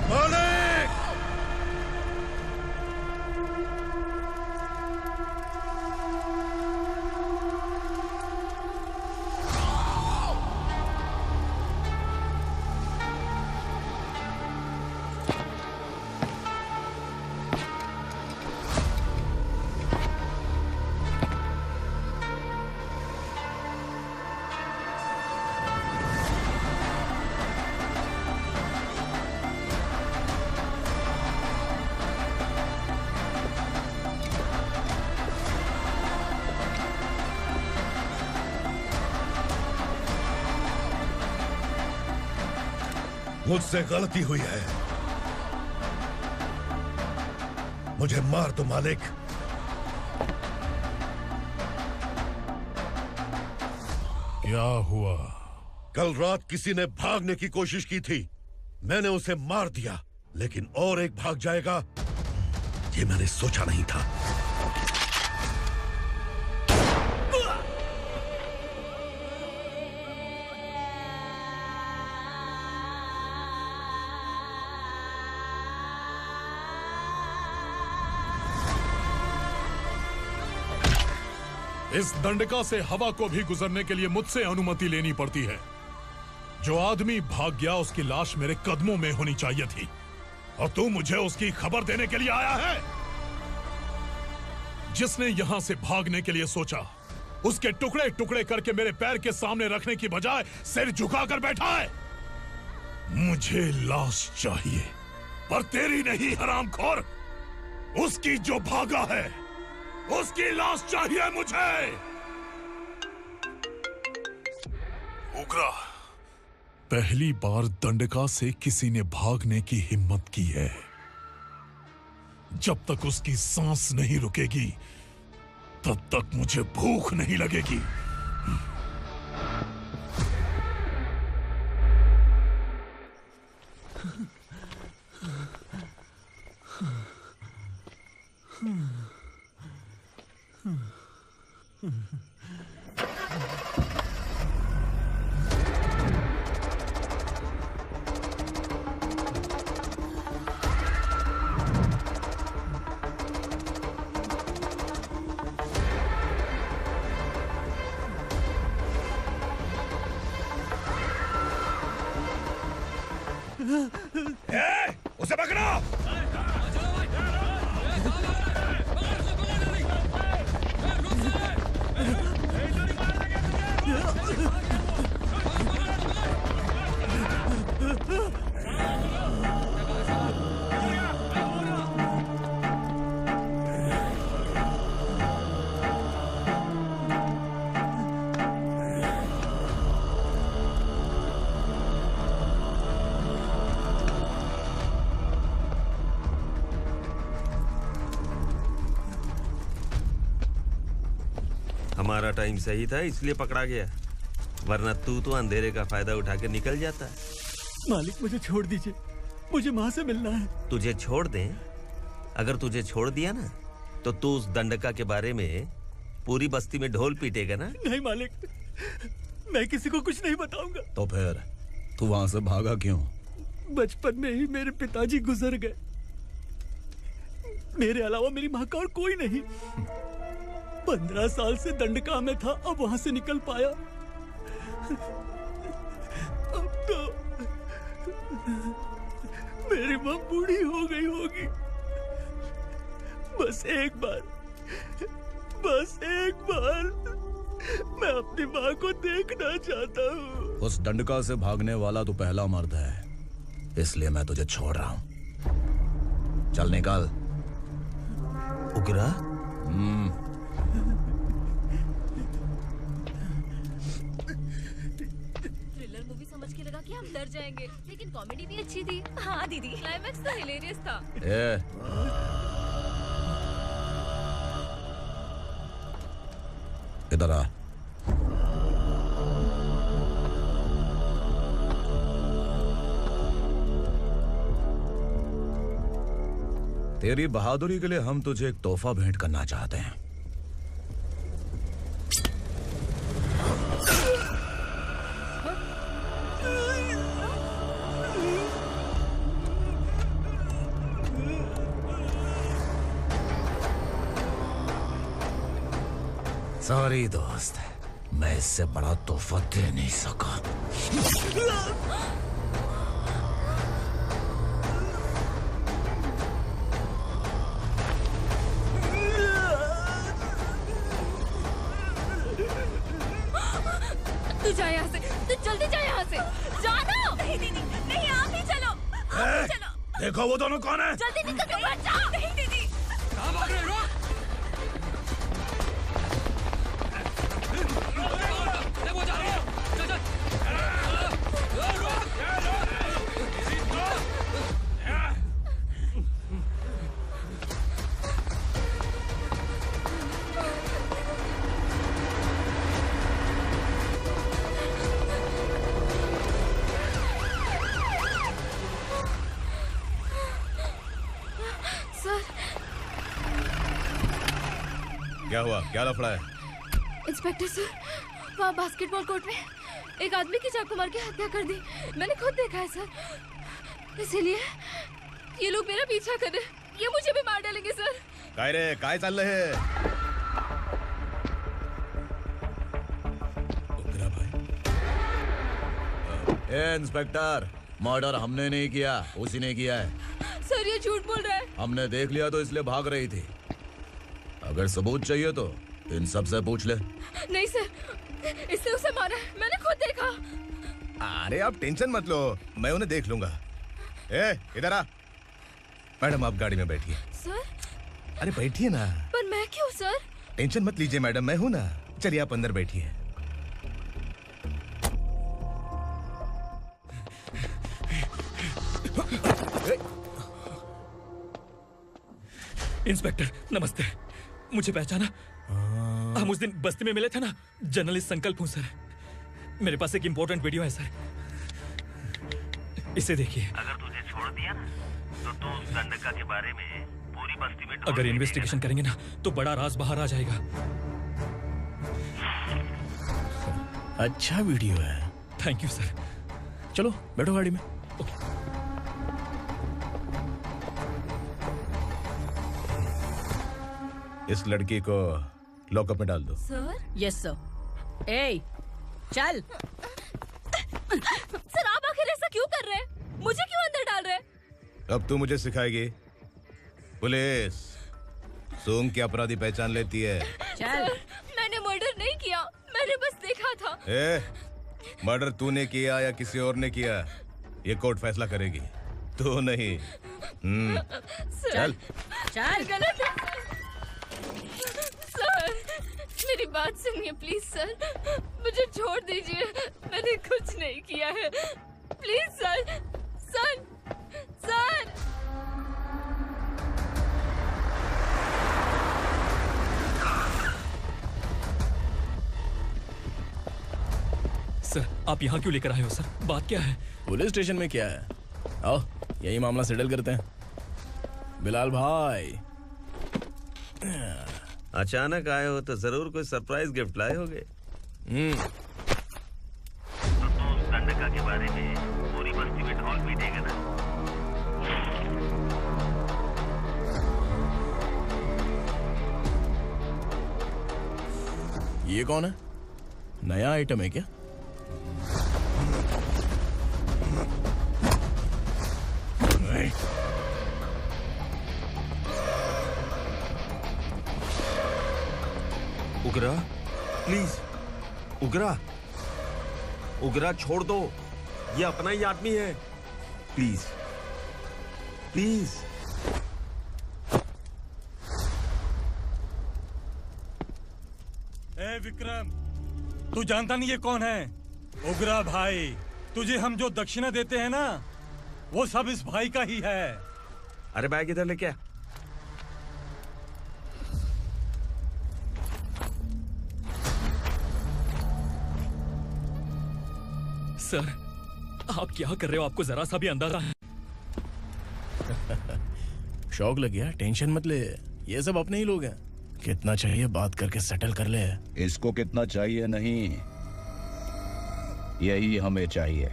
Speaker 18: मालिक! मुझसे गलती हुई है, मुझे मार दो मालिक।
Speaker 19: क्या हुआ?
Speaker 18: कल रात किसी ने भागने की कोशिश की थी, मैंने उसे मार दिया, लेकिन और एक भाग जाएगा ये मैंने सोचा नहीं था।
Speaker 19: इस दंडका से हवा को भी गुजरने के लिए मुझसे अनुमति लेनी पड़ती है। जो आदमी भाग गया उसकी लाश मेरे कदमों में होनी चाहिए थी, और तू मुझे उसकी खबर देने के लिए आया है? जिसने यहां से भागने के लिए सोचा, उसके टुकड़े टुकड़े करके मेरे पैर के सामने रखने की बजाय सिर झुकाकर बैठा है। मुझे लाश चाहिए, पर तेरी नहीं हरामखोर, उसकी जो भागा है उसकी लाश चाहिए मुझे। उग्रा, पहली बार दंडका से किसी ने भागने की हिम्मत की है। जब तक उसकी सांस नहीं रुकेगी तब तक मुझे भूख नहीं लगेगी। उसे पकड़ो।
Speaker 11: हमारा टाइम सही था इसलिए पकड़ा गया, वरना तू तो अंधेरे का फायदा उठा के निकल जाता।
Speaker 7: मालिक मुझे छोड़ दीजिए, मुझे माँ से मिलना है।
Speaker 11: तुझे छोड़ दें? अगर तुझे छोड़ दिया ना तो तू उस दंडका के बारे में पूरी बस्ती में ढोल पीटेगा ना।
Speaker 7: नहीं मालिक, मैं किसी को कुछ नहीं बताऊंगा।
Speaker 16: तो फिर तू वहां से भागा क्यों?
Speaker 7: बचपन में ही मेरे पिताजी गुजर गए, मेरे अलावा मेरी माँ का और कोई नहीं। 15 साल से दंडका में था, अब वहां से निकल पाया। अब तो मेरी माँ बूढ़ी हो गई होगी। बस एक बार मैं अपनी माँ को देखना चाहता हूँ।
Speaker 16: उस दंडका से भागने वाला तू पहला मर्द है, इसलिए मैं तुझे छोड़ रहा हूँ। चल निकल।
Speaker 11: उग्रा?
Speaker 4: थ्रिलर मूवी समझ के लगा कि हम डर जाएंगे, लेकिन कॉमेडी भी अच्छी थी। हाँ दीदी, क्लाइमैक्स तो हिलेरियस था।
Speaker 16: इधर आ। तेरी बहादुरी के लिए हम तुझे एक तोहफा भेंट करना चाहते हैं। सॉरी दोस्त, मैं इससे बड़ा तोहफा दे नहीं सका।
Speaker 4: तू जा यहाँ से, तू जल्दी जा यहाँ से। जानो। नहीं दीदी, नहीं, आप ही चलो, आप ही चलो।
Speaker 19: देखो वो दोनों कौन है?
Speaker 4: जल्दी निकल के मत जाओ। नहीं दीदी। कहाँ भाग रहे हो?
Speaker 6: क्या हुआ? क्या लफड़ा है?
Speaker 4: इंस्पेक्टर सर, वहाँ बास्केटबॉल कोर्ट में एक आदमी की चाकू मार के हत्या कर दी। मैंने खुद देखा है सर, इसीलिए ये लोग मेरा पीछा कर रहे हैं। ये मुझे भी मार डालेंगे सर।
Speaker 6: काय रे, काय चाल रहे हैं? इंस्पेक्टर, मर्डर हमने नहीं किया, उसी ने किया है।
Speaker 4: सर ये झूठ बोल रहा है।
Speaker 16: हमने देख लिया तो इसलिए भाग रही थी। अगर सबूत चाहिए तो इन सब से पूछ ले।
Speaker 4: नहीं सर, इसने उसे मारा है, मैंने खुद देखा।
Speaker 6: अरे आप टेंशन मत लो, मैं उन्हें देख लूंगा। इधर आ। मैडम आप गाड़ी में बैठिए।
Speaker 4: सर?
Speaker 6: अरे बैठिए ना।
Speaker 4: पर मैं क्यों सर?
Speaker 6: टेंशन मत लीजिए मैडम, मैं हूं ना। चलिए आप अंदर बैठिए।
Speaker 21: इंस्पेक्टर नमस्ते, मुझे पहचाना? हम उस दिन बस्ती में मिले थे ना। जर्नलिस्ट संकल्प हूँ सर। मेरे पास एक इम्पोर्टेंट वीडियो है सर, इसे देखिए।
Speaker 14: अगर तुझे छोड़ दिया ना तो तू उस दंडका के बारे में पूरी बस्ती में
Speaker 21: अगर इन्वेस्टिगेशन करेंगे ना तो बड़ा राज बाहर आ जाएगा।
Speaker 2: अच्छा वीडियो है।
Speaker 21: Thank you sir.
Speaker 2: चलो बैठो गाड़ी में।
Speaker 16: इस लड़की को लॉकअप में डाल दो।
Speaker 4: सर?
Speaker 13: Yes sir. ए, चल।
Speaker 4: सर आप आखिर ऐसा क्यों कर रहे हैं? मुझे क्यों अंदर डाल रहे हैं?
Speaker 16: अब तू मुझे सिखाएगी? पुलिस सूंघ के अपराधी पहचान लेती है।
Speaker 4: चल। मैंने मर्डर नहीं किया, मैंने बस देखा था।
Speaker 16: मर्डर तूने किया या किसी और ने किया, ये कोर्ट फैसला करेगी, तू नहीं। चल
Speaker 13: चल।
Speaker 4: गलत है सर, मेरी बात सुनिए प्लीज सर, मुझे छोड़ दीजिए, मैंने कुछ नहीं किया है, please sir. Sir sir
Speaker 21: sir आप यहाँ क्यों लेकर आए हो सर? बात क्या है?
Speaker 2: पुलिस स्टेशन में क्या है? आओ यही मामला सेटल करते हैं। बिलाल भाई
Speaker 11: अचानक आए हो तो जरूर कोई सरप्राइज गिफ्ट लाए होगे।
Speaker 14: तो उस गंडका के बारे में पूरी बस्ती में ढोल पीटेगा ना?
Speaker 2: ये कौन है? नया आइटम है क्या?
Speaker 11: उगरा प्लीज, उगरा उगरा छोड़ दो, ये अपना ही आदमी है, प्लीज प्लीज।
Speaker 9: ए विक्रम, तू जानता नहीं ये कौन है? उगरा भाई, तुझे हम जो दक्षिणा देते हैं ना, वो सब इस भाई का ही है।
Speaker 11: अरे बैग इधर लेके आ।
Speaker 21: सर आप क्या कर रहे हो? आपको जरा सा भी अंदाजा है?
Speaker 2: शौक लग गया? टेंशन मत ले, ये सब अपने ही लोग हैं। कितना चाहिए बात करके सेटल कर ले।
Speaker 16: इसको कितना चाहिए नहीं, यही हमें चाहिए।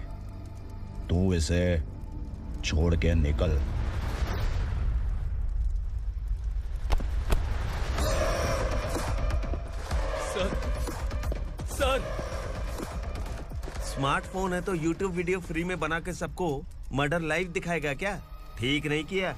Speaker 16: तू इसे छोड़ के निकल।
Speaker 21: सर सर
Speaker 11: स्मार्टफोन है तो YouTube वीडियो फ्री में बना के सबको मर्डर लाइव दिखाएगा क्या? ठीक नहीं किया।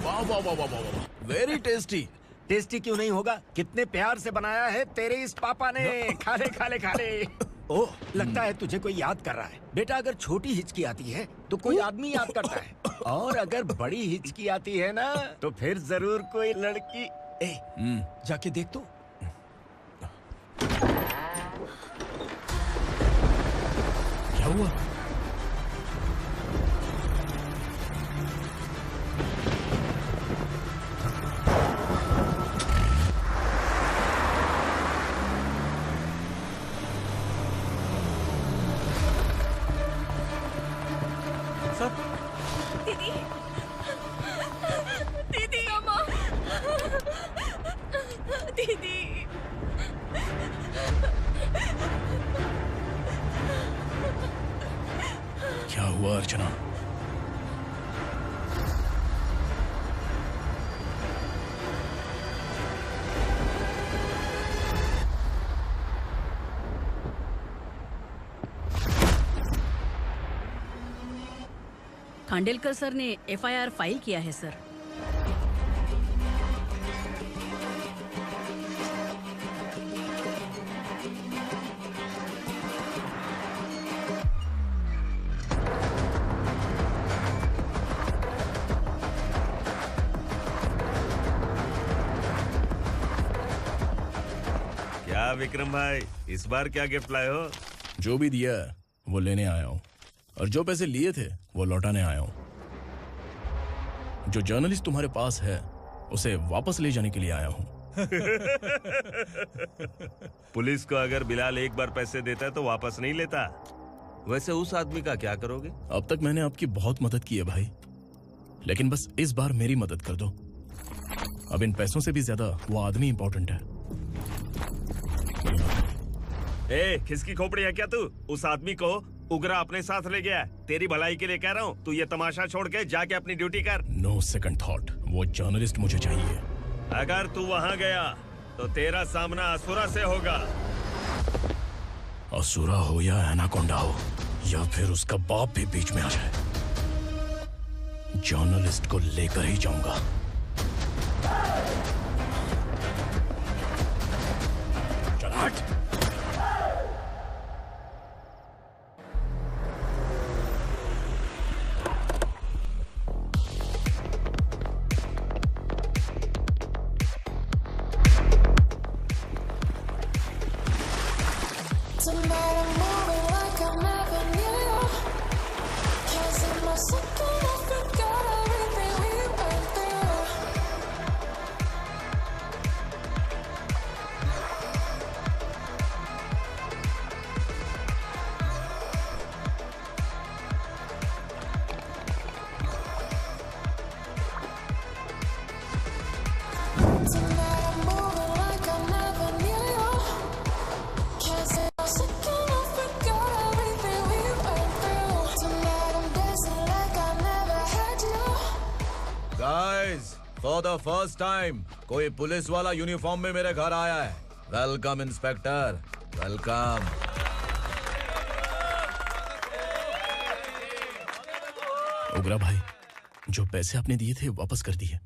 Speaker 2: वाह वाह वाह वाह वाह, वेरी टेस्टी।
Speaker 5: टेस्टी क्यों नहीं होगा? कितने प्यार से बनाया है तेरे इस पापा ने। खा ले खा ले खा ले। ओह, लगता है तुझे कोई याद कर रहा है। बेटा अगर छोटी हिचकी आती है तो कोई आदमी याद करता है, और अगर बड़ी हिचकी आती है ना तो फिर जरूर कोई लड़की। जाके देख तो।
Speaker 2: क्या हुआ?
Speaker 4: दीदी, दीदी, अम्मा, दीदी।
Speaker 2: क्या हुआ अर्चना?
Speaker 13: खांडेलकर सर ने एफआईआर फाइल किया है सर।
Speaker 11: क्या विक्रम भाई, इस बार क्या गिफ्ट लाए हो?
Speaker 2: जो भी दिया है वो लेने आया हूँ, और जो पैसे लिए थे वो लौटाने आया हूँ। जो जर्नलिस्ट तुम्हारे पास है उसे वापस ले जाने के लिए आया हूँ।
Speaker 11: पुलिस को अगर बिलाल एक बार पैसे देता है तो वापस नहीं लेता। वैसे उस आदमी का क्या करोगे?
Speaker 2: अब तक मैंने आपकी बहुत मदद की है भाई, लेकिन बस इस बार मेरी मदद कर दो। अब इन पैसों से भी ज्यादा वो आदमी इंपॉर्टेंट है।
Speaker 11: ए, किसकी खोपड़ी है क्या तू? उस आदमी को उगरा अपने साथ ले गया। तेरी भलाई के लिए कह रहा हूँ, तू ये तमाशा छोड़ के जाके अपनी ड्यूटी कर।
Speaker 2: नो सेकंड थॉट, वो जर्नलिस्ट मुझे चाहिए।
Speaker 11: अगर तू वहाँ गया तो तेरा सामना असुरा से होगा।
Speaker 2: असुरा हो या एनाकोंडा हो या फिर उसका बाप भी बीच में आ जाए, जर्नलिस्ट को लेकर ही जाऊंगा। चल हट।
Speaker 16: फॉर द फर्स्ट टाइम कोई पुलिस वाला यूनिफॉर्म में मेरे घर आया है। Welcome inspector, welcome.
Speaker 2: उगरा भाई, जो पैसे आपने दिए थे वापस कर दिए।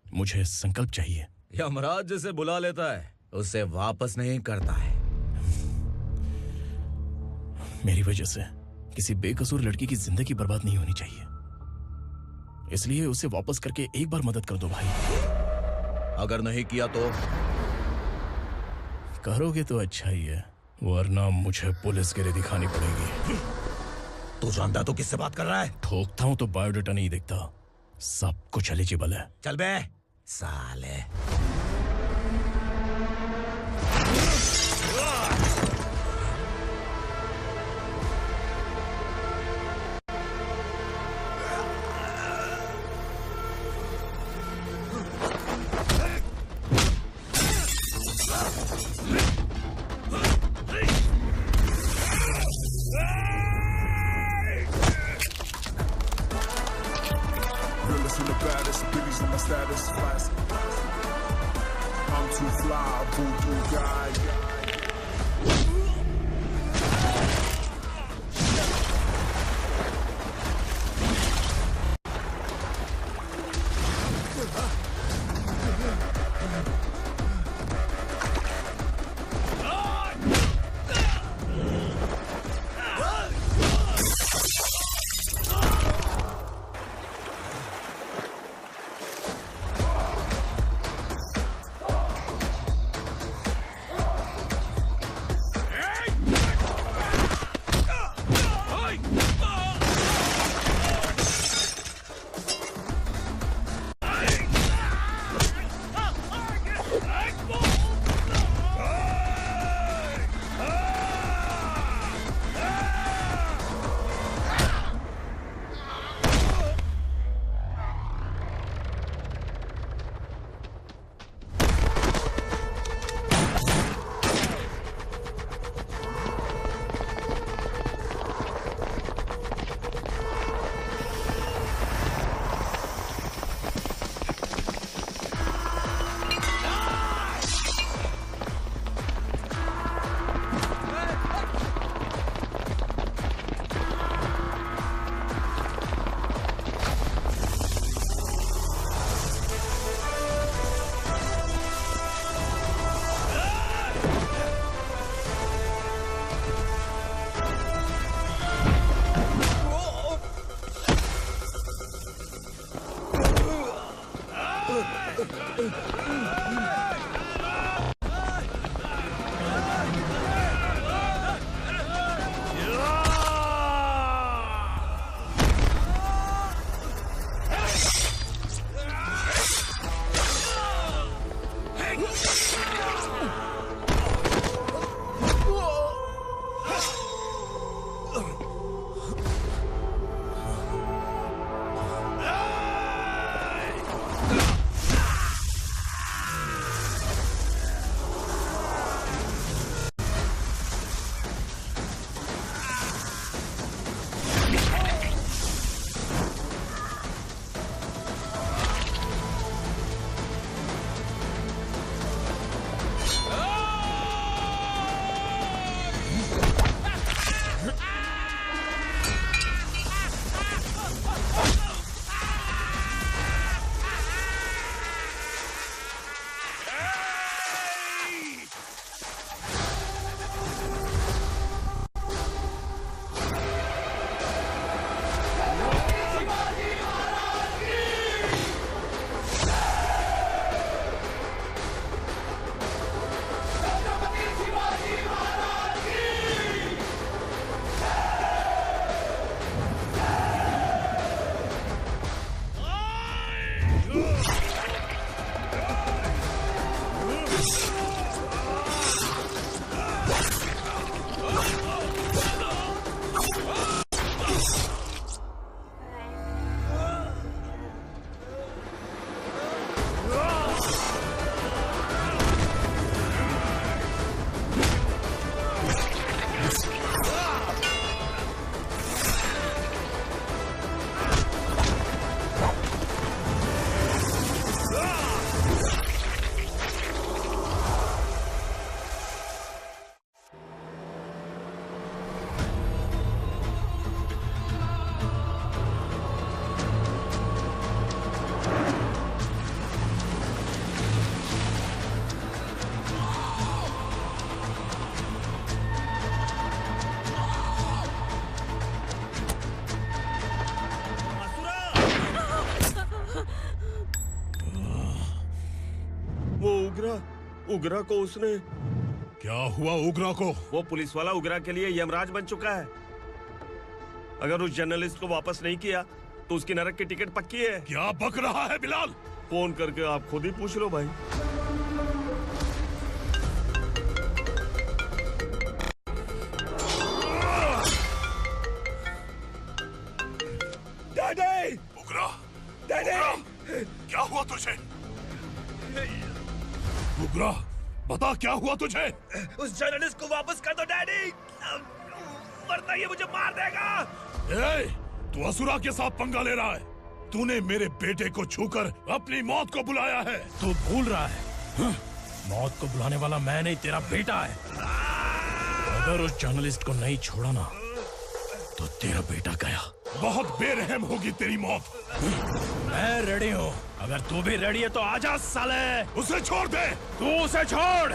Speaker 2: मुझे संकल्प चाहिए।
Speaker 16: यमराज जिसे बुला लेता है उसे वापस नहीं करता है।
Speaker 2: मेरी वजह से किसी बेकसूर लड़की की जिंदगी बर्बाद नहीं होनी चाहिए, इसलिए उसे वापस करके एक बार मदद कर दो भाई।
Speaker 16: अगर नहीं किया तो?
Speaker 2: करोगे तो अच्छा ही है, वरना मुझे पुलिस गिरी दिखानी पड़ेगी।
Speaker 16: तू जानता तो किससे बात कर रहा है?
Speaker 2: ठोकता हूं तो बायोडाटा नहीं दिखता, सब कुछ एलिजिबल है।
Speaker 16: चल बे साले।
Speaker 11: उगरा को उसने।
Speaker 19: क्या हुआ उगरा को?
Speaker 11: वो पुलिस वाला उगरा के लिए यमराज बन चुका है। अगर उस जर्नलिस्ट को वापस नहीं किया तो उसकी नरक की टिकट पक्की है।
Speaker 19: क्या बक रहा है बिलाल?
Speaker 11: फोन करके आप खुद ही पूछ लो भाई।
Speaker 19: डैडी! उगरा! डैडी! क्या हुआ तुझे? उगरा, बता क्या हुआ तुझे?
Speaker 14: उस जर्नलिस्ट को वापस कर दो डैडी, वरना ये मुझे मार देगा।
Speaker 19: ए, तू असुरा के साथ पंगा ले रहा है। तूने मेरे बेटे को छूकर अपनी मौत को बुलाया है।
Speaker 2: तू भूल रहा है, हाँ? मौत को बुलाने वाला मैं नहीं, तेरा बेटा है। अगर उस जर्नलिस्ट को नहीं छोड़ा ना तो तेरा बेटा गया।
Speaker 19: बहुत बेरहम होगी तेरी मौत।
Speaker 2: मैं रेडी हूँ, अगर तू भी रेडी है तो आजा साले।
Speaker 19: उसे छोड़ दे।
Speaker 2: तू उसे छोड़।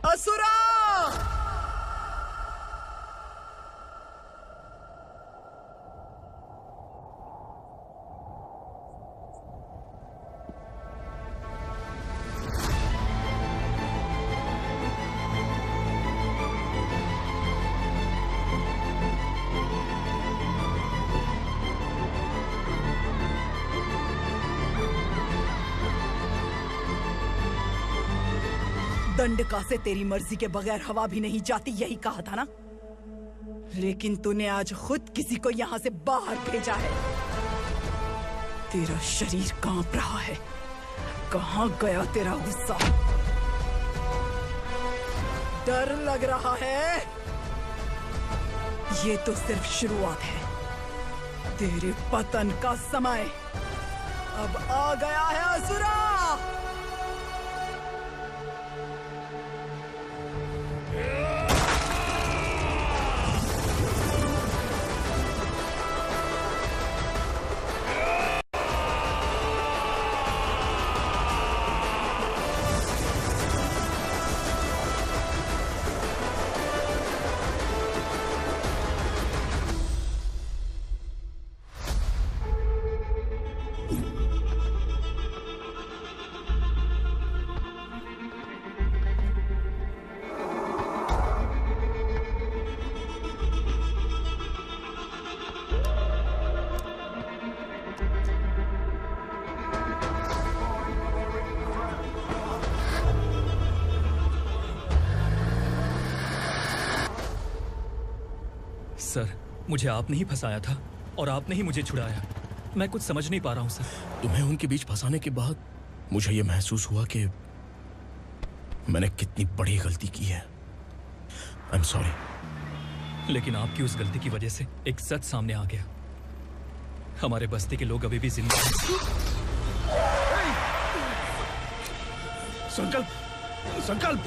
Speaker 7: असुरा!
Speaker 1: दंडका से तेरी मर्जी के बगैर हवा भी नहीं जाती, यही कहा था ना? लेकिन तूने आज खुद किसी को यहाँ से बाहर भेजा है। तेरा शरीर कांप रहा है। कहाँ गया तेरा गुस्सा? डर लग रहा है? ये तो सिर्फ शुरुआत है। तेरे पतन का समय अब आ गया है असुरा।
Speaker 21: सर, मुझे आपने ही फंसाया था और आपने ही मुझे छुड़ाया। मैं कुछ समझ नहीं पा रहा हूँ सर।
Speaker 2: तुम्हें उनके बीच फंसाने के बाद मुझे ये महसूस हुआ कि मैंने कितनी बड़ी गलती की है। I am sorry.
Speaker 21: लेकिन आपकी उस गलती की वजह से एक सच सामने आ गया। हमारे बस्ती के लोग अभी भी जिंदा हैं।
Speaker 2: संकल्प, संकल्प!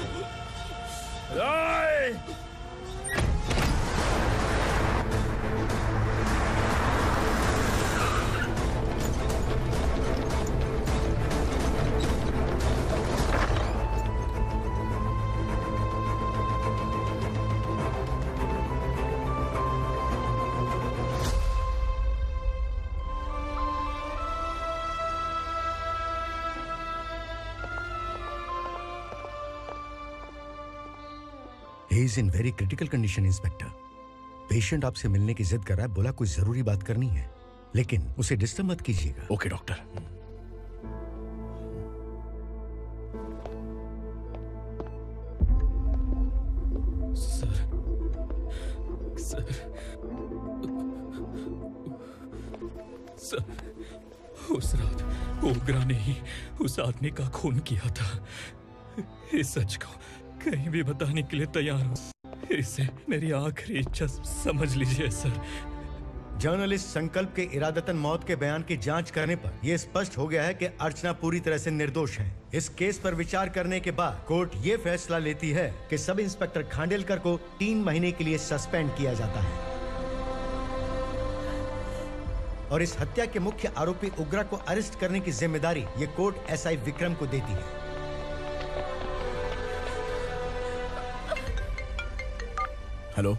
Speaker 22: He is in very critical condition, inspector. Patient आपसे मिलने की जिद कर रहा है, बोला कुछ जरूरी बात करनी है, लेकिन उसे डिस्टर्ब मत कीजिएगा।
Speaker 2: Okay doctor.
Speaker 21: Sir, sir, sir, उस रात ओगरा ने ही उस आदमी का खून किया था। इस सच को कहीं भी बताने के लिए तैयार हूँ। इसे मेरी आखिरी इच्छा समझ लीजिए सर।
Speaker 22: जर्नलिस्ट संकल्प के इरादतन मौत के बयान की जांच करने पर यह स्पष्ट हो गया है कि अर्चना पूरी तरह से निर्दोष है। इस केस पर विचार करने के बाद कोर्ट ये फैसला लेती है कि सब इंस्पेक्टर खांडेलकर को 3 महीने के लिए सस्पेंड किया जाता है और इस हत्या के मुख्य आरोपी उग्रा को अरेस्ट करने की जिम्मेदारी ये कोर्ट एसआई विक्रम को देती है।
Speaker 2: हेलो,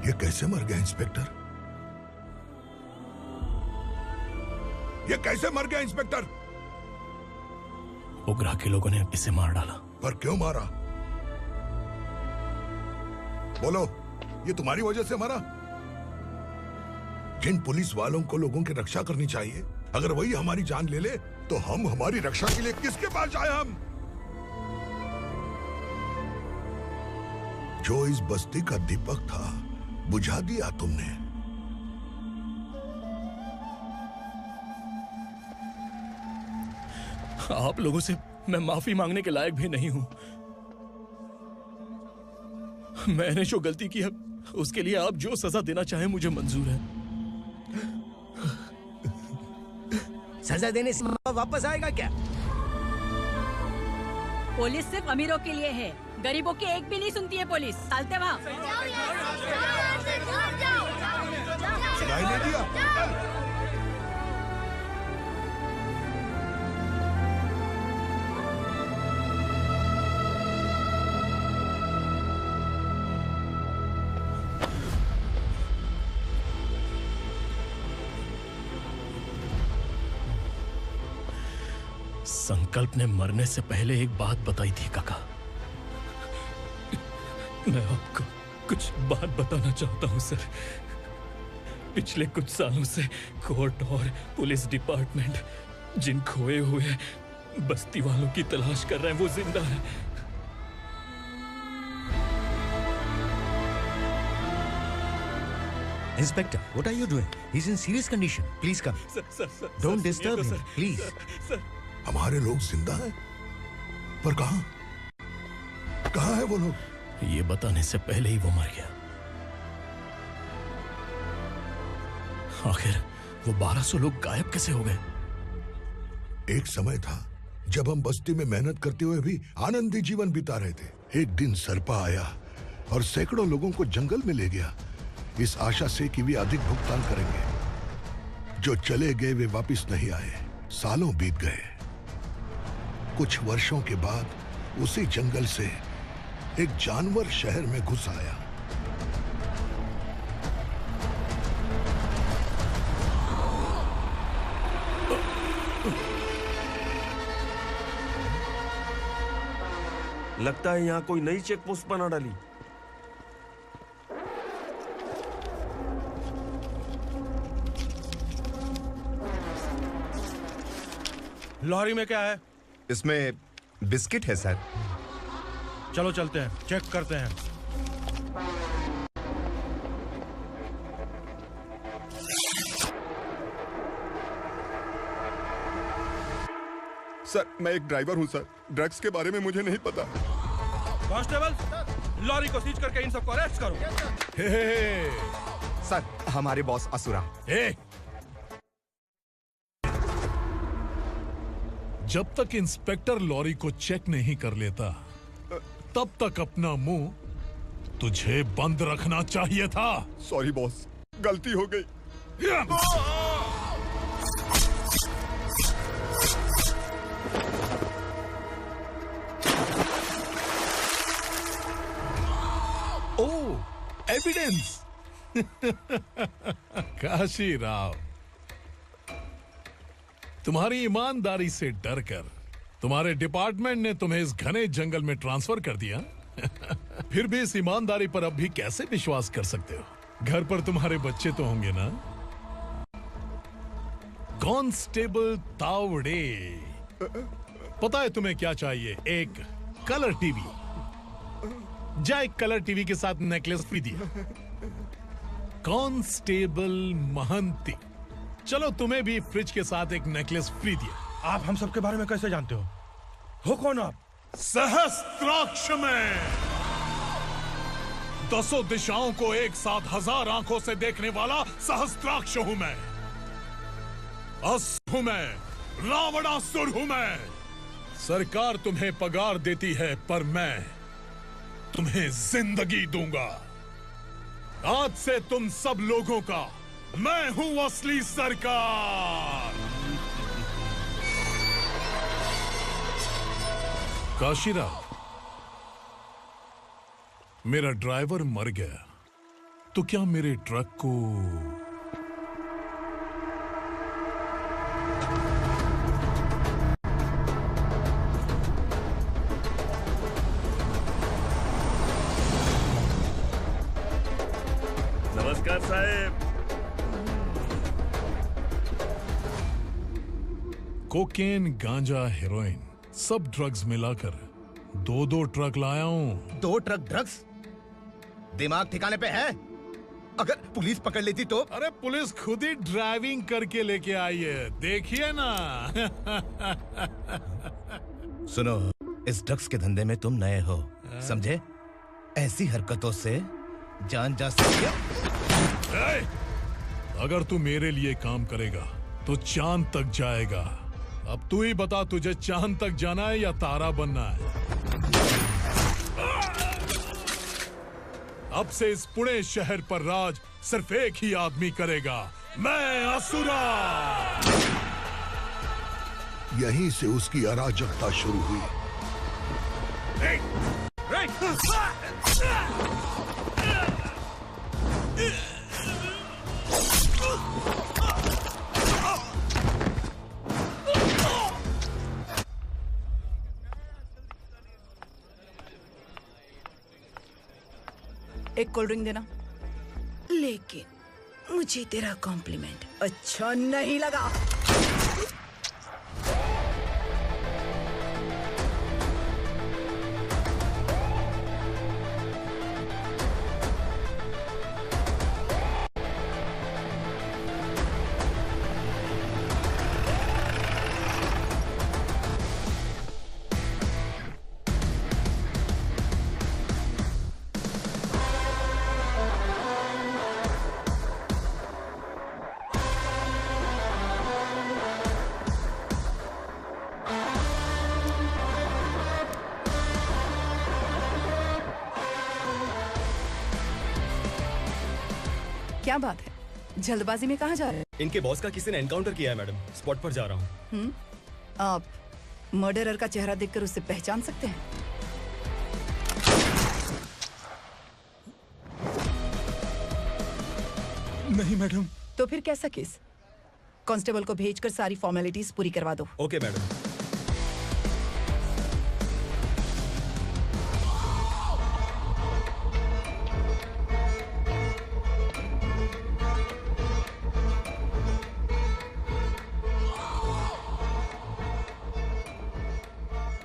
Speaker 18: ये कैसे मर गया इंस्पेक्टर? ये कैसे मर गया इंस्पेक्टर?
Speaker 2: उग्रा के लोगों ने इसे मार डाला।
Speaker 18: पर क्यों मारा? बोलो, ये तुम्हारी वजह से मरा? जिन पुलिस वालों को लोगों की रक्षा करनी चाहिए, अगर वही हमारी जान ले ले तो हम हमारी रक्षा के लिए किसके पास जाए? हम जो इस बस्ती का दीपक था बुझा दिया तुमने।
Speaker 2: आप लोगों से मैं माफी मांगने के लायक भी नहीं हूं। मैंने जो गलती की है उसके लिए आप जो सजा देना चाहें मुझे मंजूर है।
Speaker 22: सजा देने से वापस आएगा क्या?
Speaker 13: पुलिस सिर्फ अमीरों के लिए है, गरीबों की एक भी नहीं सुनती है पुलिस। चलते वहाँ।
Speaker 18: सुनाई नहीं दिया?
Speaker 2: संकल्प ने मरने से पहले एक बात बताई थी काका।
Speaker 21: मैं आपको कुछ बात बताना चाहता हूं सर। पिछले कुछ सालों से कोर्ट और पुलिस डिपार्टमेंट जिन खोए हुए बस्ती वालों की तलाश कर रहे हैं वो जिंदा है।
Speaker 22: Inspector, what are you doing? He's in serious condition. Please come. Don't disturb him, please.
Speaker 18: हमारे लोग जिंदा हैं? पर कहां? कहां है वो लोग?
Speaker 2: ये बताने से पहले ही वो मर गया। आखिर वो 1200 लोग गायब कैसे हो गए?
Speaker 18: एक समय था जब हम बस्ती में मेहनत करते हुए भी आनंदी जीवन बिता रहे थे। एक दिन सरपा आया और सैकड़ों लोगों को जंगल में ले गया, इस आशा से कि वे अधिक भुगतान करेंगे। जो चले गए वे वापस नहीं आए। सालों बीत गए। कुछ वर्षों के बाद उसी जंगल से एक जानवर शहर में घुस आया।
Speaker 11: लगता है यहाँ कोई नई चेक पोस्ट बना डाली।
Speaker 20: लॉरी में क्या है?
Speaker 8: इसमें बिस्किट है सर।
Speaker 20: चलो चलते हैं, चेक करते हैं।
Speaker 8: सर, मैं एक ड्राइवर हूं सर। ड्रग्स के बारे में मुझे नहीं पता।
Speaker 20: कांस्टेबल, लॉरी को सीज करके इन सबको अरेस्ट करो।
Speaker 8: सर, हमारे बॉस असुरा।
Speaker 19: जब तक इंस्पेक्टर लॉरी को चेक नहीं कर लेता तब तक अपना मुंह तुझे बंद रखना चाहिए था।
Speaker 8: सॉरी बॉस, गलती हो गई।
Speaker 19: ओह, एविडेंस। काशी राव, तुम्हारी ईमानदारी से डरकर तुम्हारे डिपार्टमेंट ने तुम्हें इस घने जंगल में ट्रांसफर कर दिया। फिर भी इस ईमानदारी पर अब भी कैसे विश्वास कर सकते हो? घर पर तुम्हारे बच्चे तो होंगे ना? कांस्टेबल तावड़े, पता है तुम्हें क्या चाहिए? एक कलर टीवी। जा एक कलर टीवी के साथ नेकलेस भी दिया। कांस्टेबल महंती, चलो तुम्हें भी फ्रिज के साथ एक नेकलेस फ्री दिया।
Speaker 20: आप हम सबके बारे में कैसे जानते हो कौन आप?
Speaker 19: सहस्त्राक्ष में 10 दिशाओं को एक साथ 1000 आंखों से देखने वाला सहस्त्राक्ष हूं मैं। असुर हूं मैं, रावणासुर हूं मैं। सरकार तुम्हें पगार देती है, पर मैं तुम्हें जिंदगी दूंगा। आज से तुम सब लोगों का मैं हूं असली सरकार। काशीराव, मेरा ड्राइवर मर गया, तो क्या मेरे ट्रक को
Speaker 11: नमस्कार साहब।
Speaker 19: कोकेन, गांजा, हेरोइन, सब ड्रग्स मिलाकर 2 ट्रक लाया हूं।
Speaker 15: 2 ट्रक ड्रग्स? दिमाग ठिकाने पे है? अगर पुलिस पकड़ लेती तो?
Speaker 19: अरे पुलिस खुद ही ड्राइविंग करके लेके आई है, देखिए ना।
Speaker 15: सुनो, इस ड्रग्स के धंधे में तुम नए हो, समझे? ऐसी हरकतों से जान जा सकती है।
Speaker 19: अगर तू मेरे लिए काम करेगा तो चांद तक जाएगा। अब तू ही बता, तुझे चांद तक जाना है या तारा बनना है? अब से इस पुणे शहर पर राज सिर्फ एक ही आदमी करेगा, मैं असुरा।
Speaker 18: यहीं से उसकी अराजकता शुरू हुई।
Speaker 1: एक कोल्ड ड्रिंक देना। लेकिन मुझे तेरा कॉम्प्लीमेंट अच्छा नहीं लगा। क्या बात है, जल्दबाजी में कहाँ जा रहे हैं?
Speaker 3: इनके बॉस का किसी ने एनकाउंटर किया है मैडम, स्पॉट पर जा रहा हूँ।
Speaker 1: आप मर्डरर का चेहरा देखकर उसे पहचान सकते हैं?
Speaker 20: नहीं मैडम।
Speaker 1: तो फिर कैसा केस? कांस्टेबल को भेजकर सारी फॉर्मेलिटीज पूरी करवा दो।
Speaker 3: Okay madam.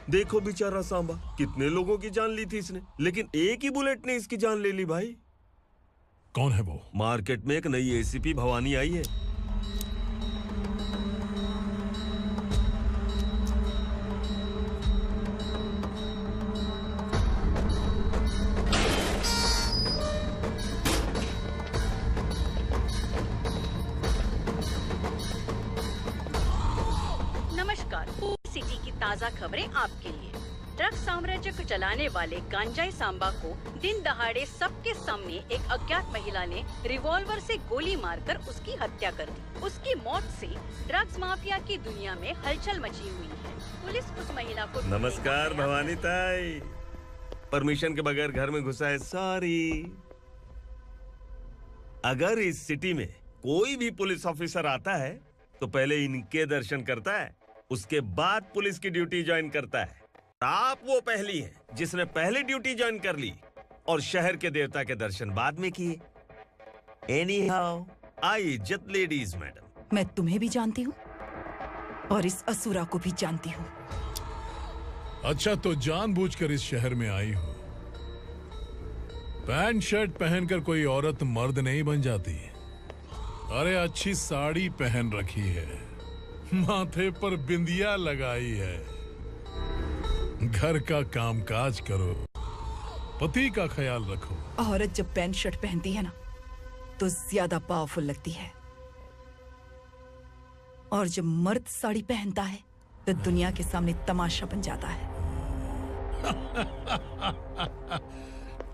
Speaker 11: देखो बेचारा सांबा, कितने लोगों की जान ली थी इसने, लेकिन एक ही बुलेट ने इसकी जान ले ली भाई।
Speaker 19: कौन है वो?
Speaker 11: मार्केट में एक नई एसीपी भवानी आई है।
Speaker 13: नमस्कार, सिटी की ताज़ा खबरें आपके लिए। ड्रग्स साम्राज्य को चलाने वाले गांजाई सांबा को दिन दहाड़े सबके सामने एक अज्ञात महिला ने रिवॉल्वर से गोली मारकर उसकी हत्या कर दी। उसकी मौत से ड्रग्स माफिया की दुनिया में हलचल मची हुई है। पुलिस उस महिला को
Speaker 11: नमस्कार भवानी ताई। परमिशन के बगैर घर में घुसा है, सॉरी। अगर इस सिटी में कोई भी पुलिस ऑफिसर आता है तो पहले इनके दर्शन करता है, उसके बाद पुलिस की ड्यूटी ज्वाइन करता है। आप वो पहली हैं जिसने पहले ड्यूटी ज्वाइन कर ली और शहर के देवता के दर्शन बाद में किए। एनीहाउ, आई इज्जत लेडीज मैडम।
Speaker 1: मैं तुम्हें भी जानती हूँ और इस असुरा को भी जानती हूँ।
Speaker 19: अच्छा, तो जानबूझकर इस शहर में आई हो। पैंट शर्ट पहनकर कोई औरत मर्द नहीं बन जाती। अरे अच्छी साड़ी पहन रखी है, माथे पर बिंदिया लगाई है, घर का कामकाज करो, पति का ख्याल रखो।
Speaker 1: औरत जब पैंट शर्ट पहनती है ना तो ज्यादा पावरफुल लगती है, और जब मर्द साड़ी पहनता है तो दुनिया के सामने तमाशा बन जाता है।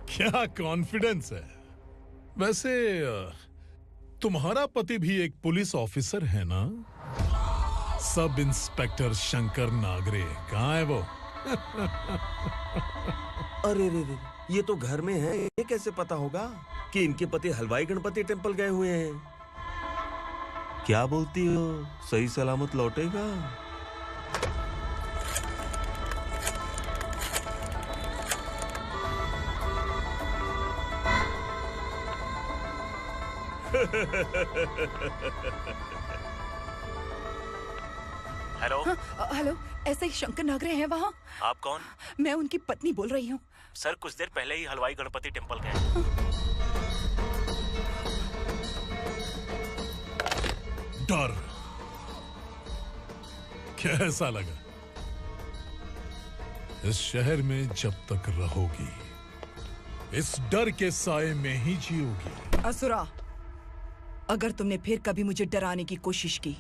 Speaker 19: क्या कॉन्फिडेंस है। वैसे तुम्हारा पति भी एक पुलिस ऑफिसर है ना? सब इंस्पेक्टर शंकर नागरे, कहाँ है वो?
Speaker 11: अरे रे रे, ये तो घर में है, ये कैसे पता होगा कि इनके पति हलवाई गणपति टेम्पल गए हुए हैं? क्या बोलती हो, सही सलामत लौटेगा?
Speaker 10: हेलो।
Speaker 1: हेलो, ऐसे ही शंकर नागरे हैं वहाँ?
Speaker 10: आप कौन?
Speaker 1: मैं उनकी पत्नी बोल रही हूँ।
Speaker 10: सर कुछ देर पहले ही हलवाई गणपति टेम्पल गए।
Speaker 19: डर कैसा लगा? इस शहर में जब तक रहोगी इस डर के साए में ही जियोगी।
Speaker 1: असुरा, अगर तुमने फिर कभी मुझे डराने की कोशिश की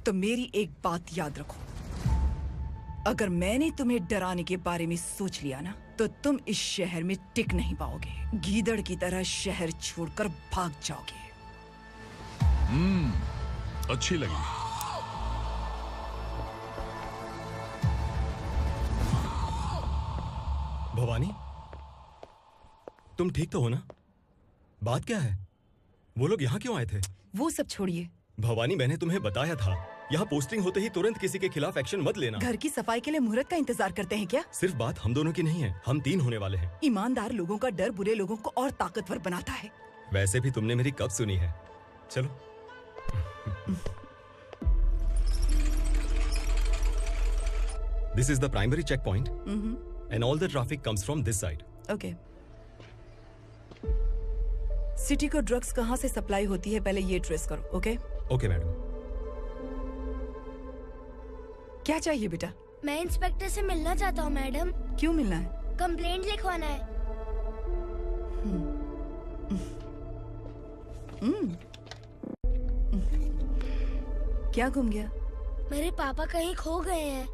Speaker 1: तो मेरी एक बात याद रखो, अगर मैंने तुम्हें डराने के बारे में सोच लिया ना तो तुम इस शहर में टिक नहीं पाओगे। गीदड़ की तरह शहर छोड़कर भाग जाओगे।
Speaker 19: अच्छी लगी।
Speaker 3: भवानी, तुम ठीक तो हो ना? बात क्या है? वो लोग यहाँ क्यों आए थे?
Speaker 1: वो सब छोड़िए।
Speaker 3: भवानी, मैंने तुम्हें बताया था, यहाँ पोस्टिंग होते ही तुरंत किसी के खिलाफ एक्शन मत लेना।
Speaker 1: घर की सफाई के लिए मुहूर्त का इंतजार करते हैं क्या?
Speaker 3: सिर्फ बात हम दोनों की नहीं है, हम 3 होने वाले हैं।
Speaker 1: ईमानदार लोगों का डर बुरे लोगों को और ताकतवर बनाता है।
Speaker 3: वैसे भी तुमने मेरी कब सुनी है। चलो। This is the primary checkpoint, and all the traffic comes from this side.
Speaker 1: Okay. City को ड्रग्स कहाँ से सप्लाई होती है पहले ये ट्रेस करो, ओके?
Speaker 3: Okay madam.
Speaker 1: क्या चाहिए बेटा?
Speaker 12: मैं इंस्पेक्टर से मिलना चाहता हूँ मैडम।
Speaker 1: क्यों मिलना है?
Speaker 12: कंप्लेंट लिखवाना है।
Speaker 1: क्या घूम गया?
Speaker 12: मेरे पापा कहीं खो गए हैं।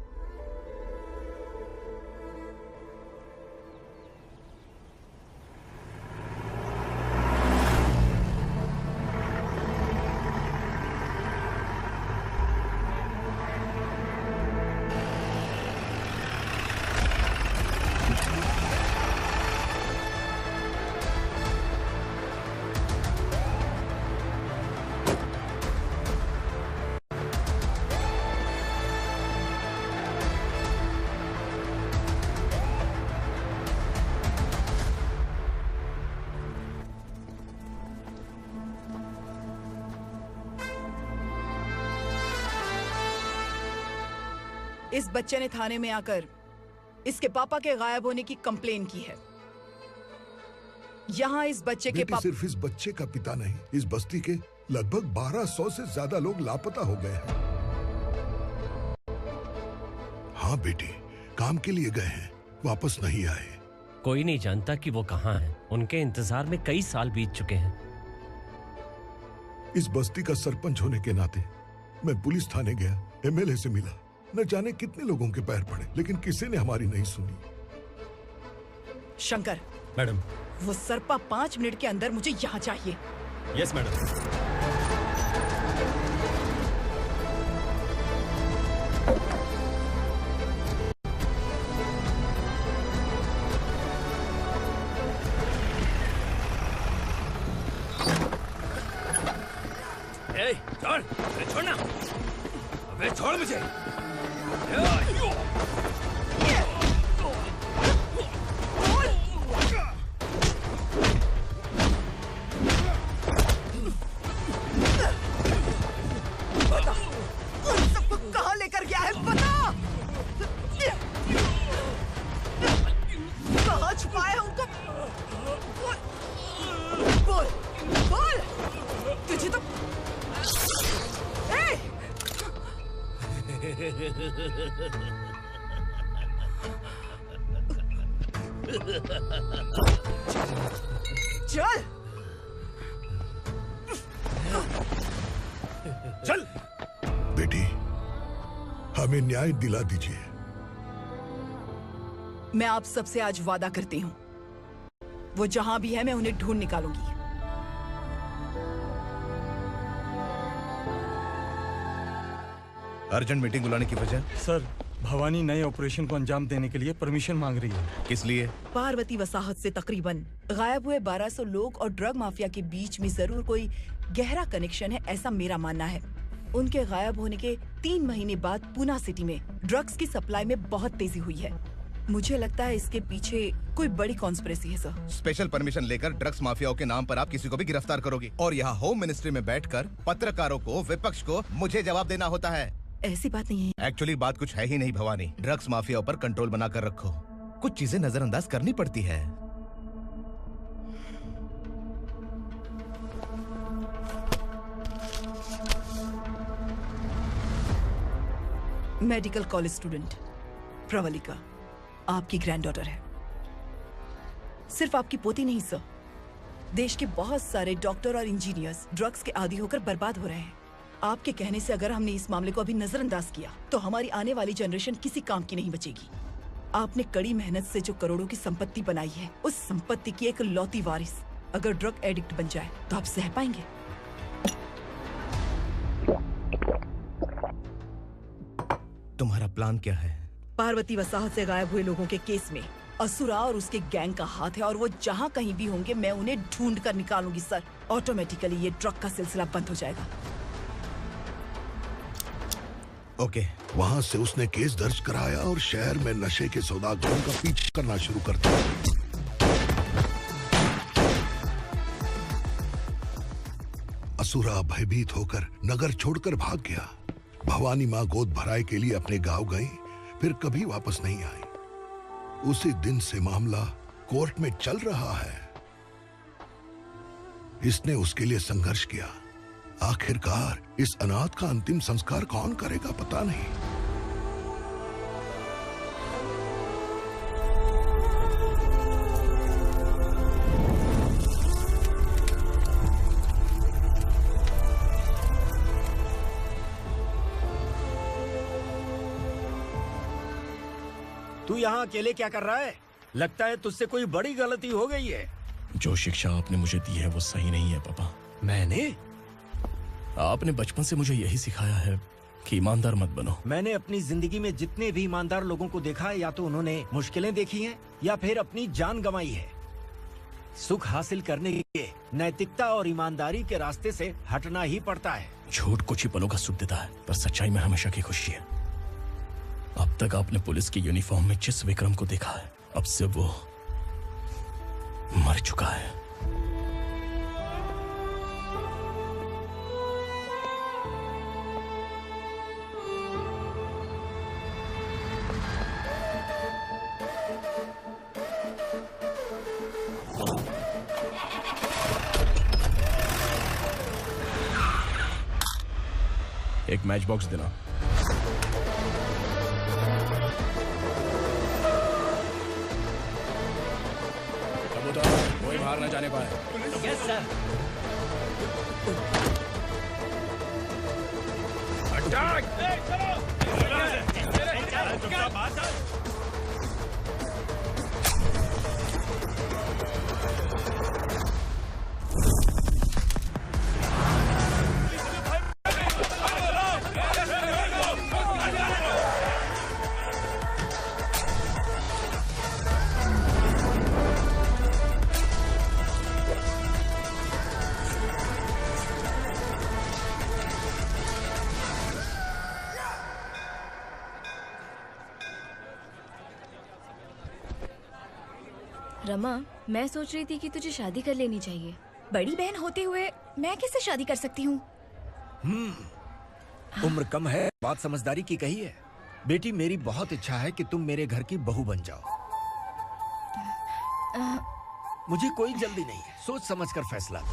Speaker 1: इस बच्चे ने थाने में आकर इसके पापा के गायब होने की कंप्लेन की है। यहाँ इस बच्चे के पापा
Speaker 18: सिर्फ इस बच्चे का पिता नहीं, इस बस्ती के लगभग 1200 से ज्यादा लोग लापता हो गए हैं। हाँ बेटी, काम के लिए गए हैं, वापस नहीं आए।
Speaker 7: कोई नहीं जानता कि वो कहाँ हैं। उनके इंतजार में कई साल बीत चुके हैं।
Speaker 18: इस बस्ती का सरपंच होने के नाते मैं पुलिस थाने गया, एमएलए से मिला, न जाने कितने लोगों के पैर पड़े, लेकिन किसी ने हमारी नहीं सुनी।
Speaker 1: शंकर।
Speaker 3: मैडम।
Speaker 1: वो सरपा 5 मिनट के अंदर मुझे यहाँ चाहिए।
Speaker 3: Yes madam.
Speaker 5: मुझे।
Speaker 1: कहाँ लेकर गया है बता। कहाँ छुपाया है उनको? बोल बोल। तुझे तो चल
Speaker 18: चल बेटी, हमें न्याय दिला दीजिए।
Speaker 1: मैं आप सबसे आज वादा करती हूँ, वो जहां भी है मैं उन्हें ढूंढ निकालूंगी।
Speaker 15: अर्जेंट मीटिंग बुलाने की वजह?
Speaker 20: सर, भवानी नए ऑपरेशन को अंजाम देने के लिए परमिशन मांग रही है।
Speaker 15: किस लिए?
Speaker 1: पार्वती वसाहत से तकरीबन गायब हुए 1200 लोग और ड्रग माफिया के बीच में जरूर कोई गहरा कनेक्शन है, ऐसा मेरा मानना है। उनके गायब होने के 3 महीने बाद पूना सिटी में ड्रग्स की सप्लाई में बहुत तेजी हुई है। मुझे लगता है इसके पीछे कोई बड़ी कॉन्स्पिरेसी है सर।
Speaker 15: स्पेशल परमिशन लेकर ड्रग्स माफियाओं के नाम पर आप किसी को भी गिरफ्तार करोगे और यहाँ होम मिनिस्ट्री में बैठकर पत्रकारों को, विपक्ष को मुझे जवाब देना होता है।
Speaker 1: ऐसी बात नहीं है।
Speaker 15: एक्चुअली बात कुछ है ही नहीं भवानी। ड्रग्स माफियाओं पर कंट्रोल बनाकर रखो। कुछ चीजें नजरअंदाज करनी पड़ती है।
Speaker 1: मेडिकल कॉलेज स्टूडेंट प्रवलिका आपकी ग्रैंडडॉटर है। सिर्फ आपकी पोती नहीं सर, देश के बहुत सारे डॉक्टर और इंजीनियर्स ड्रग्स के आदी होकर बर्बाद हो रहे हैं। आपके कहने से अगर हमने इस मामले को अभी नजरअंदाज किया तो हमारी आने वाली जनरेशन किसी काम की नहीं बचेगी। आपने कड़ी मेहनत से जो करोड़ों की संपत्ति बनाई है, उस संपत्ति की एक लौती वारिस अगर ड्रग एडिक्ट बन जाए तो आप सह पाएंगे?
Speaker 15: तुम्हारा प्लान क्या है?
Speaker 1: पार्वती वसाहत से गायब हुए लोगों के केस में असुरा और उसके गैंग का हाथ है और वो जहाँ कहीं भी होंगे मैं उन्हें ढूंढ कर निकालूंगी सर। ऑटोमेटिकली ये ड्रग का सिलसिला बंद हो जाएगा।
Speaker 15: ओके।
Speaker 18: वहाँ से उसने केस दर्ज कराया और शहर में नशे के सौदागरों का पीछा करना शुरू कर दिया। असुरा भयभीत होकर नगर छोड़कर भाग गया। भवानी माँ गोद भराई के लिए अपने गांव गई, फिर कभी वापस नहीं आई। उसी दिन से मामला कोर्ट में चल रहा है। इसने उसके लिए संघर्ष किया। आखिरकार इस अनाथ का अंतिम संस्कार कौन करेगा पता नहीं।
Speaker 5: तू यहाँ अकेले क्या कर रहा है? लगता है तुझसे कोई बड़ी गलती हो गई है।
Speaker 2: जो शिक्षा आपने मुझे दी है वो सही नहीं है पापा।
Speaker 5: मैंने?
Speaker 2: आपने बचपन से मुझे यही सिखाया है कि ईमानदार मत बनो।
Speaker 5: मैंने अपनी जिंदगी में जितने भी ईमानदार लोगों को देखा है, या तो उन्होंने मुश्किलें देखी हैं या फिर अपनी जान गंवाई है। सुख हासिल करने के लिए नैतिकता और ईमानदारी के रास्ते से हटना ही पड़ता है।
Speaker 2: झूठ कुछ ही पलों का सुख देता है, पर सच्चाई में हमेशा की खुशी है। अब तक आपने पुलिस की यूनिफॉर्म में जिस विक्रम को देखा है, अब से वो मर चुका है। एक मैच बॉक्स देना। कोई बाहर न जाने पाए।
Speaker 7: Yes sir.
Speaker 2: अटैक!
Speaker 6: रमा, मैं सोच रही थी कि तुझे शादी कर लेनी चाहिए।
Speaker 17: बड़ी बहन होते हुए मैं कैसे शादी कर सकती हूँ?
Speaker 5: उम्र कम है, बात समझदारी की कही है। बेटी, मेरी बहुत इच्छा है कि तुम मेरे घर की बहू बन जाओ। मुझे कोई जल्दी नहीं है, सोच समझ कर फैसला लो।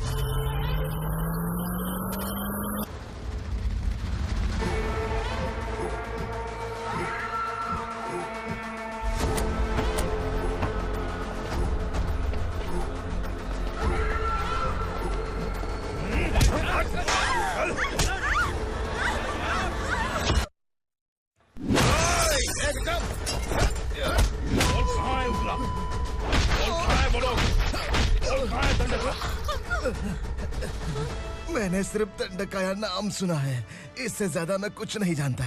Speaker 15: मैंने सिर्फ दंडकाया नाम सुना है, इससे ज्यादा मैं कुछ नहीं जानता।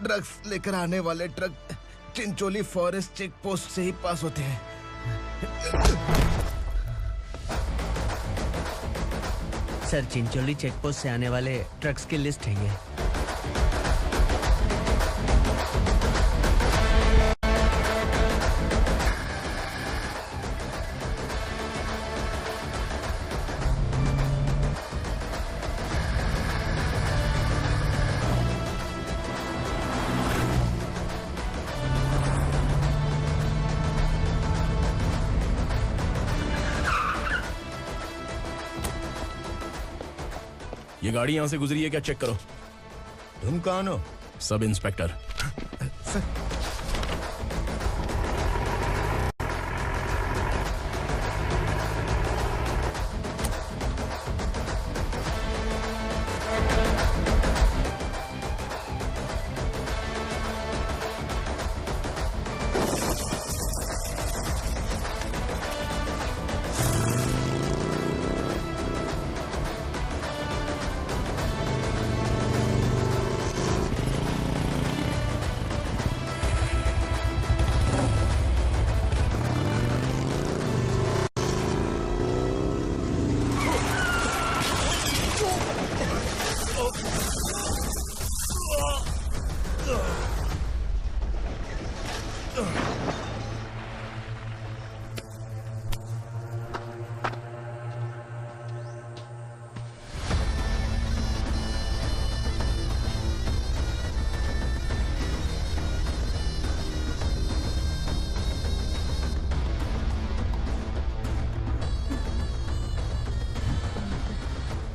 Speaker 15: ड्रग्स लेकर आने वाले truck Chincholi forest check post से ही पास होते हैं।
Speaker 7: सर, चिंचोली चेक पोस्ट से आने वाले ट्रक्स की लिस्ट है ये।
Speaker 2: ये गाड़ी यहाँ से गुजरी है क्या, चेक करो।
Speaker 15: तुम कौन हो?
Speaker 2: Sub inspector.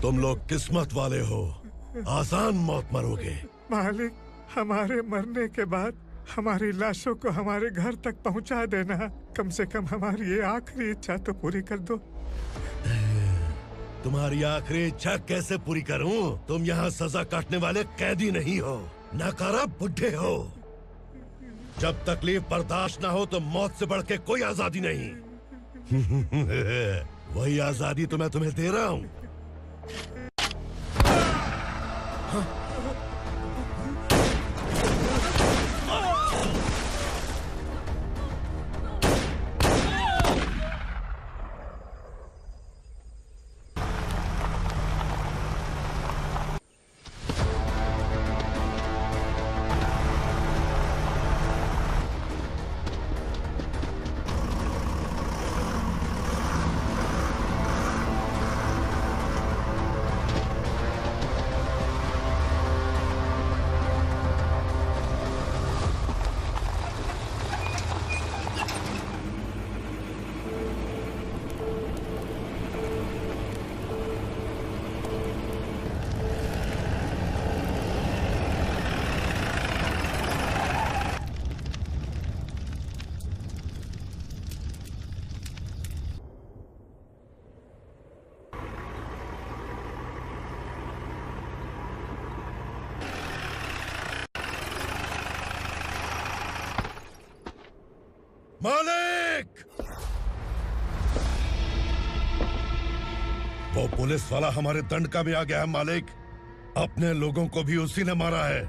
Speaker 18: तुम लोग किस्मत वाले हो, आसान मौत मरोगे।
Speaker 23: मालिक, हमारे मरने के बाद हमारी लाशों को हमारे घर तक पहुंचा देना। कम से कम हमारी ये आखिरी इच्छा तो पूरी कर दो।
Speaker 18: तुम्हारी आखिरी इच्छा कैसे पूरी करूं? तुम यहाँ सजा काटने वाले कैदी नहीं हो, नकारा बुड्ढे हो। जब तकलीफ बर्दाश्त ना हो तो मौत से बढ़ के कोई आजादी नहीं। वही आजादी तो मैं तुम्हें दे रहा हूँ। मालिक! वो पुलिस वाला हमारे दंडका में आ गया है मालिक। अपने लोगों को भी उसी ने मारा है।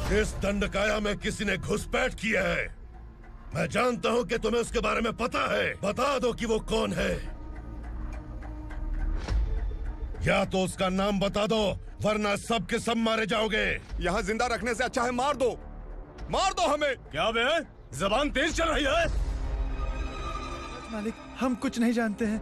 Speaker 18: इस दंडकाया में किसी ने घुसपैठ किया है। मैं जानता हूं कि तुम्हें उसके बारे में पता है। बता दो कि वो कौन है। या तो उसका नाम बता दो, वरना सब के सब मारे जाओगे।
Speaker 8: यहाँ जिंदा रखने से अच्छा है मार दो हमें।
Speaker 3: क्या बे? जबान तेज चल रही है।
Speaker 23: मालिक, हम कुछ नहीं जानते हैं।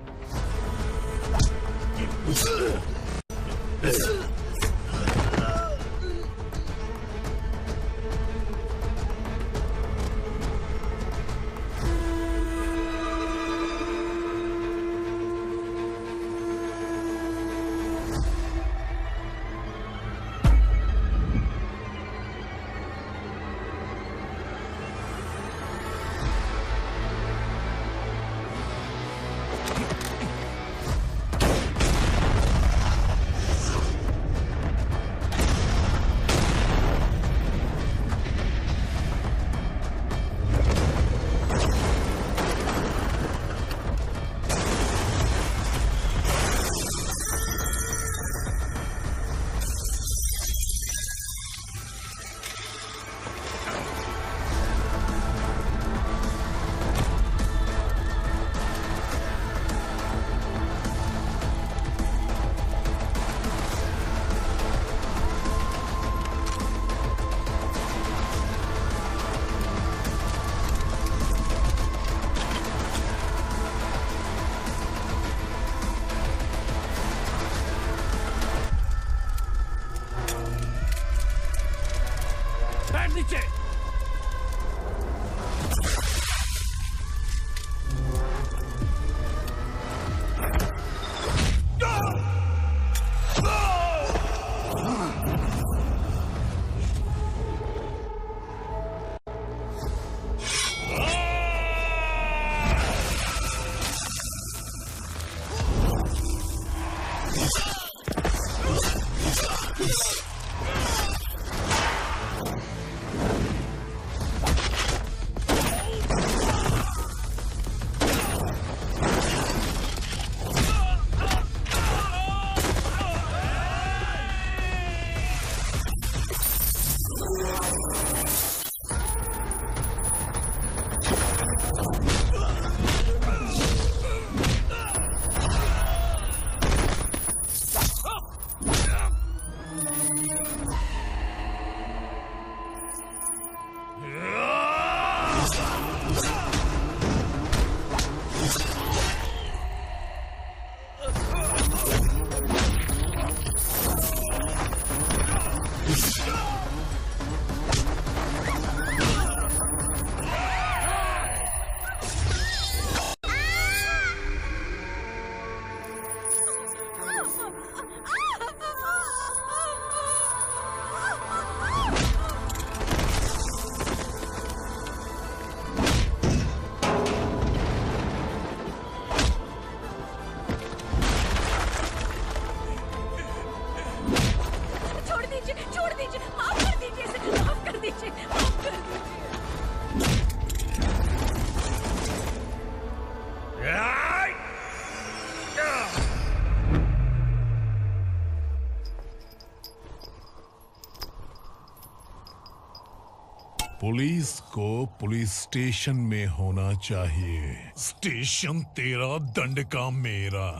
Speaker 19: पुलिस को पुलिस स्टेशन में होना चाहिए। स्टेशन तेरा, दंड का मेरा।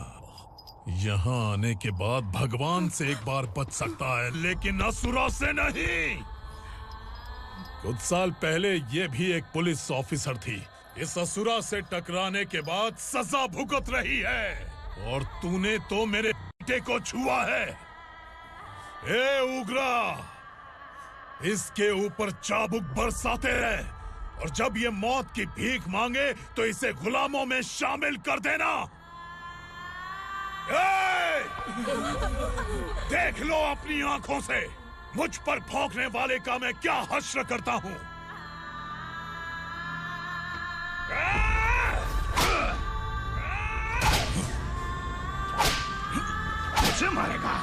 Speaker 19: यहाँ आने के बाद भगवान से एक बार बच सकता है, लेकिन असुरा से नहीं। कुछ साल पहले ये भी एक पुलिस ऑफिसर थी। इस असुरा से टकराने के बाद सजा भुगत रही है, और तूने तो मेरे बेटे को छुआ है। ए उग्रा, इसके ऊपर चाबुक बरसाते रहे, और जब ये मौत की भीख मांगे तो इसे गुलामों में शामिल कर देना। देख लो अपनी आंखों से मुझ पर भौंकने वाले का मैं क्या हश्र करता हूँ। मुझे मारेगा।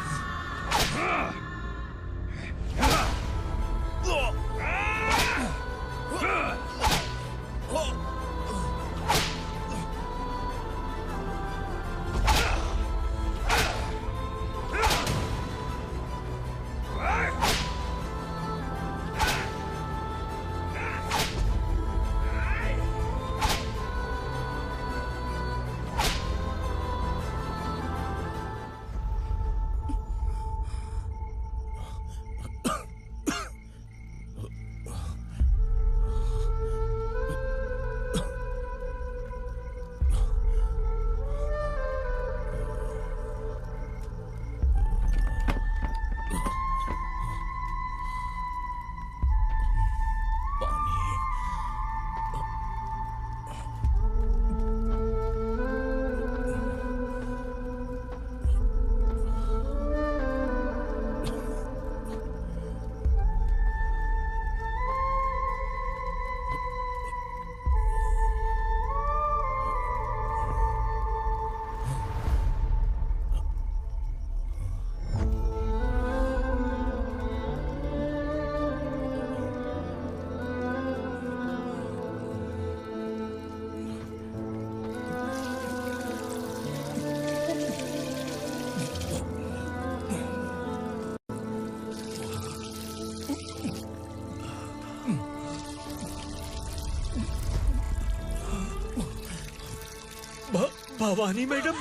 Speaker 5: भवानी मैडम।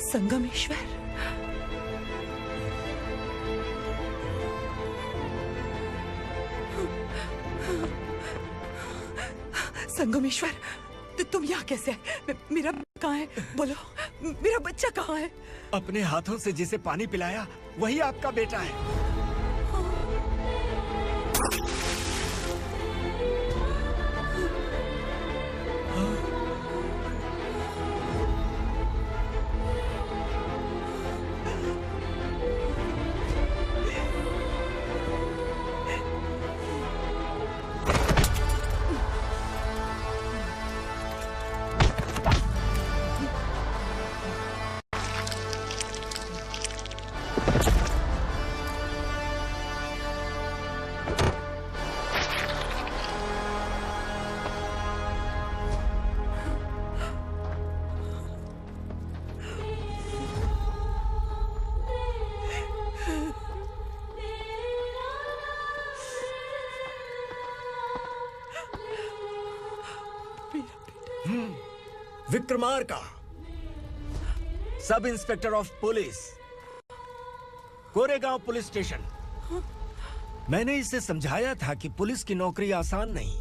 Speaker 1: संगमेश्वर, संगमेश्वर, तुम यहाँ कैसे आए? मेरा कहाँ है? बोलो, मेरा बच्चा कहाँ है?
Speaker 5: अपने हाथों से जिसे पानी पिलाया वही आपका बेटा है। Vikramarka, sub inspector of police, Koregaon police station. मैंने इसे समझाया था कि पुलिस की नौकरी आसान नहीं।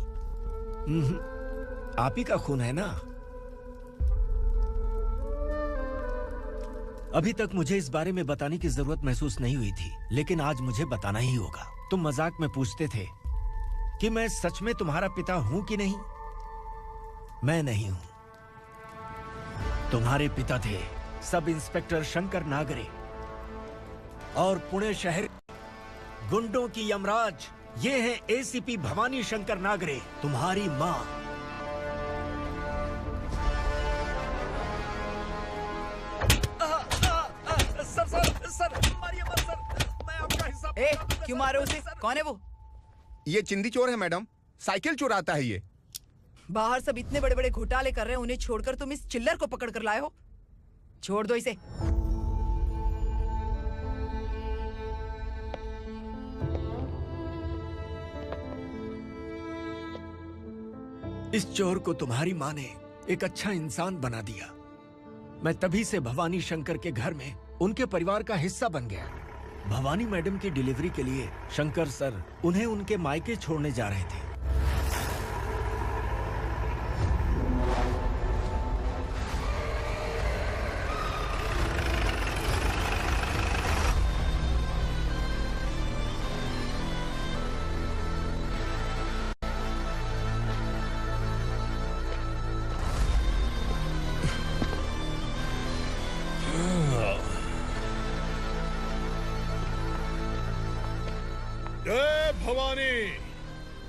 Speaker 5: आप ही का खून है ना। अभी तक मुझे इस बारे में बताने की जरूरत महसूस नहीं हुई थी, लेकिन आज मुझे बताना ही होगा। तुम मजाक में पूछते थे कि मैं सच में तुम्हारा पिता हूं कि नहीं। मैं नहीं हूं। तुम्हारे पिता थे सब इंस्पेक्टर शंकर नागरे, और पुणे शहर गुंडों की यमराज ये है एसीपी भवानी शंकर नागरे, तुम्हारी मां। सर, मारिए मत सर, मैं आपका हिस्सा।
Speaker 1: क्यों मारे उसे? कौन है वो?
Speaker 8: ये चिंदी चोर है मैडम, साइकिल चुराता है ये।
Speaker 1: बाहर सब इतने बड़े बड़े घोटाले कर रहे हैं, उन्हें छोड़कर तुम इस चिल्लर को पकड़ कर लाए हो। छोड़ दो इसे।
Speaker 5: इस चोर को तुम्हारी माँ ने एक अच्छा इंसान बना दिया। मैं तभी से भवानी शंकर के घर में उनके परिवार का हिस्सा बन गया। भवानी मैडम की डिलीवरी के लिए शंकर सर उन्हें उनके मायके छोड़ने जा रहे थे।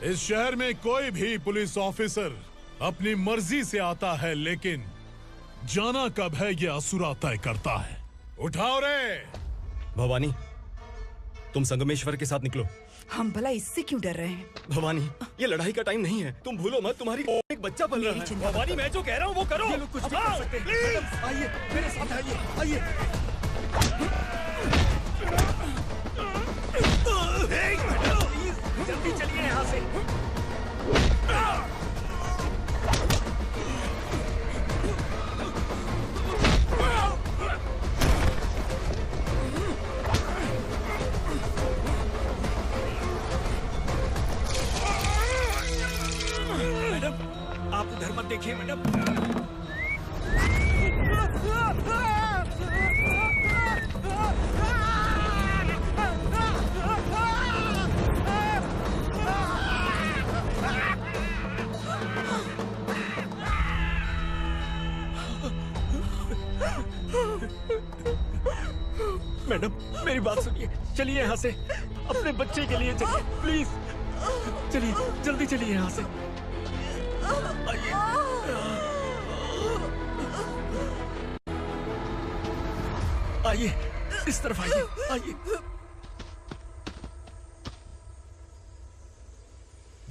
Speaker 19: इस शहर में कोई भी पुलिस ऑफिसर अपनी मर्जी से आता है, लेकिन जाना कब है ये असुरा तय करता है। उठाओ रे।
Speaker 3: भवानी, तुम संगमेश्वर के साथ निकलो।
Speaker 1: हम भला इससे क्यों डर रहे हैं?
Speaker 3: भवानी, ये लड़ाई का टाइम नहीं है। तुम भूलो मत, तुम्हारी एक बच्चा पल रहा है। भवानी, मैं जो कह रहा हूँ वो करो।
Speaker 5: ये लोग कुछ भी कर सकते हैं। आइए मेरे साथ, आइए। जल्दी चलिए यहाँ से। मैडम, आप उधर मत देखिए मैडम। मैडम, मेरी बात सुनिए। चलिए यहाँ से, अपने बच्चे के लिए चलिए प्लीज। चलिए, जल्दी चलिए यहाँ से। आइए। आइए, इस तरफ आइए, आइए।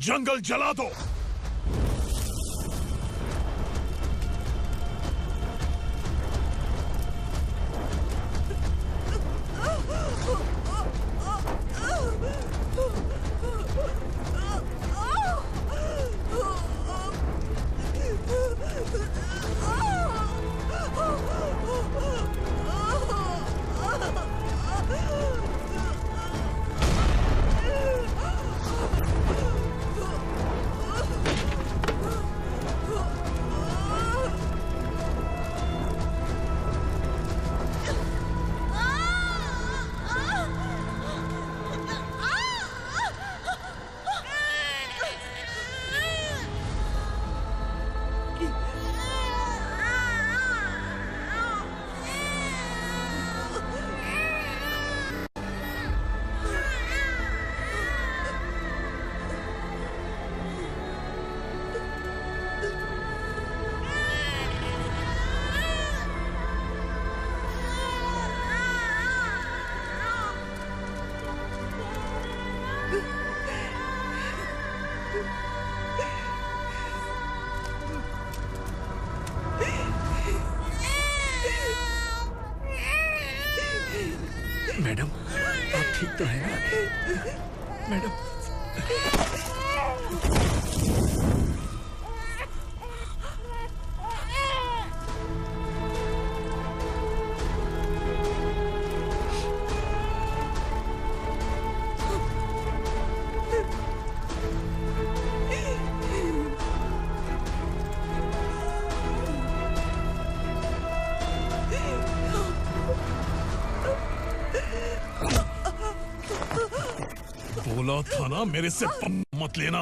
Speaker 19: जंगल जला दो।
Speaker 5: ठीक तो है ना मैडम?
Speaker 19: बोला था ना मेरे से मत लेना।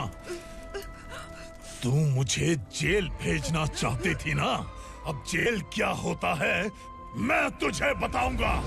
Speaker 19: तू मुझे जेल भेजना चाहती थी ना? अब जेल क्या होता है मैं तुझे बताऊंगा।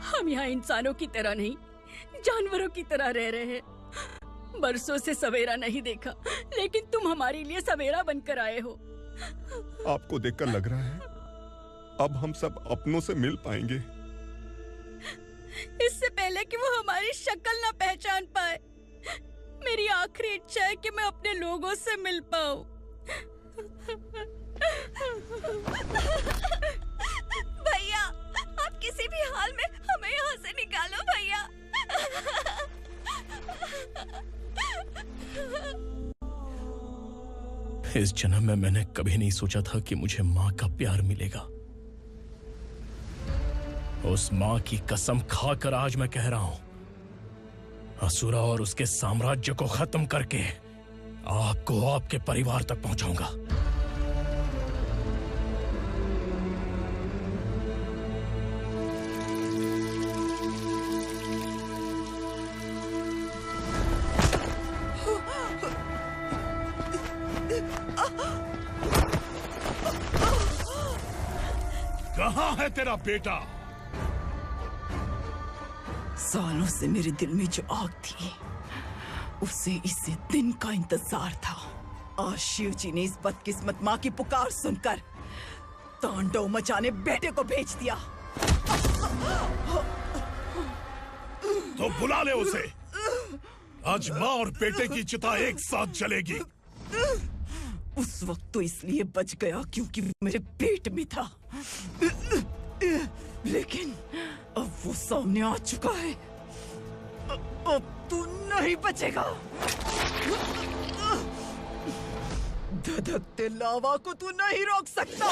Speaker 13: हम यहाँ इंसानों की तरह नहीं, जानवरों की तरह रह रहे हैं। बरसों से सवेरा नहीं देखा, लेकिन तुम हमारे लिए सवेरा बनकर आए हो।
Speaker 8: आपको देखकर लग रहा है अब हम सब अपनों से मिल पाएंगे।
Speaker 13: इससे पहले कि वो हमारी शक्ल ना पहचान पाए, मेरी आखिरी इच्छा है कि मैं अपने लोगों से मिल पाऊं।
Speaker 17: भैया, आप किसी भी हाल में हमें यहाँ से निकालो भैया।
Speaker 2: इस जन्म में मैंने कभी नहीं सोचा था कि मुझे माँ का प्यार मिलेगा। उस माँ की कसम खाकर आज मैं कह रहा हूं, असुरा और उसके साम्राज्य को खत्म करके आपको आपके परिवार तक पहुंचाऊंगा।
Speaker 19: कहाँ है तेरा बेटा?
Speaker 1: सालों से मेरे दिल में जो आग थी, उसे इसी दिन का इंतजार था। आज शिव जी ने इस बदकिस्मत माँ की पुकार सुनकर तांडव मचाने बेटे को भेज दिया।
Speaker 19: तो बुला ले उसे। आज माँ और बेटे की चिता एक साथ जलेगी।
Speaker 1: उस वक्त तो इसलिए बच गया क्योंकि मेरे पेट में था, लेकिन अब वो सामने आ चुका है। अब तू नहीं बचेगा। धधकते लावा को तू नहीं रोक सकता।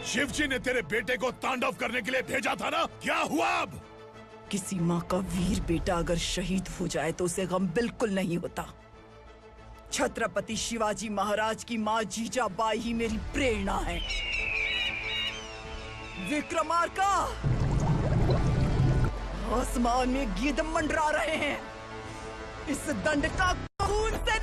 Speaker 19: शिवजी ने तेरे बेटे को तांडव करने के लिए भेजा था ना, क्या हुआ अब?
Speaker 1: किसी माँ का वीर बेटा अगर शहीद हो जाए तो उसे गम बिल्कुल नहीं होता। छत्रपति शिवाजी महाराज की माँ जीजाबाई ही मेरी प्रेरणा है। विक्रमार्का, आसमान में गिद्ध मंडरा रहे हैं। इस दंड का खून से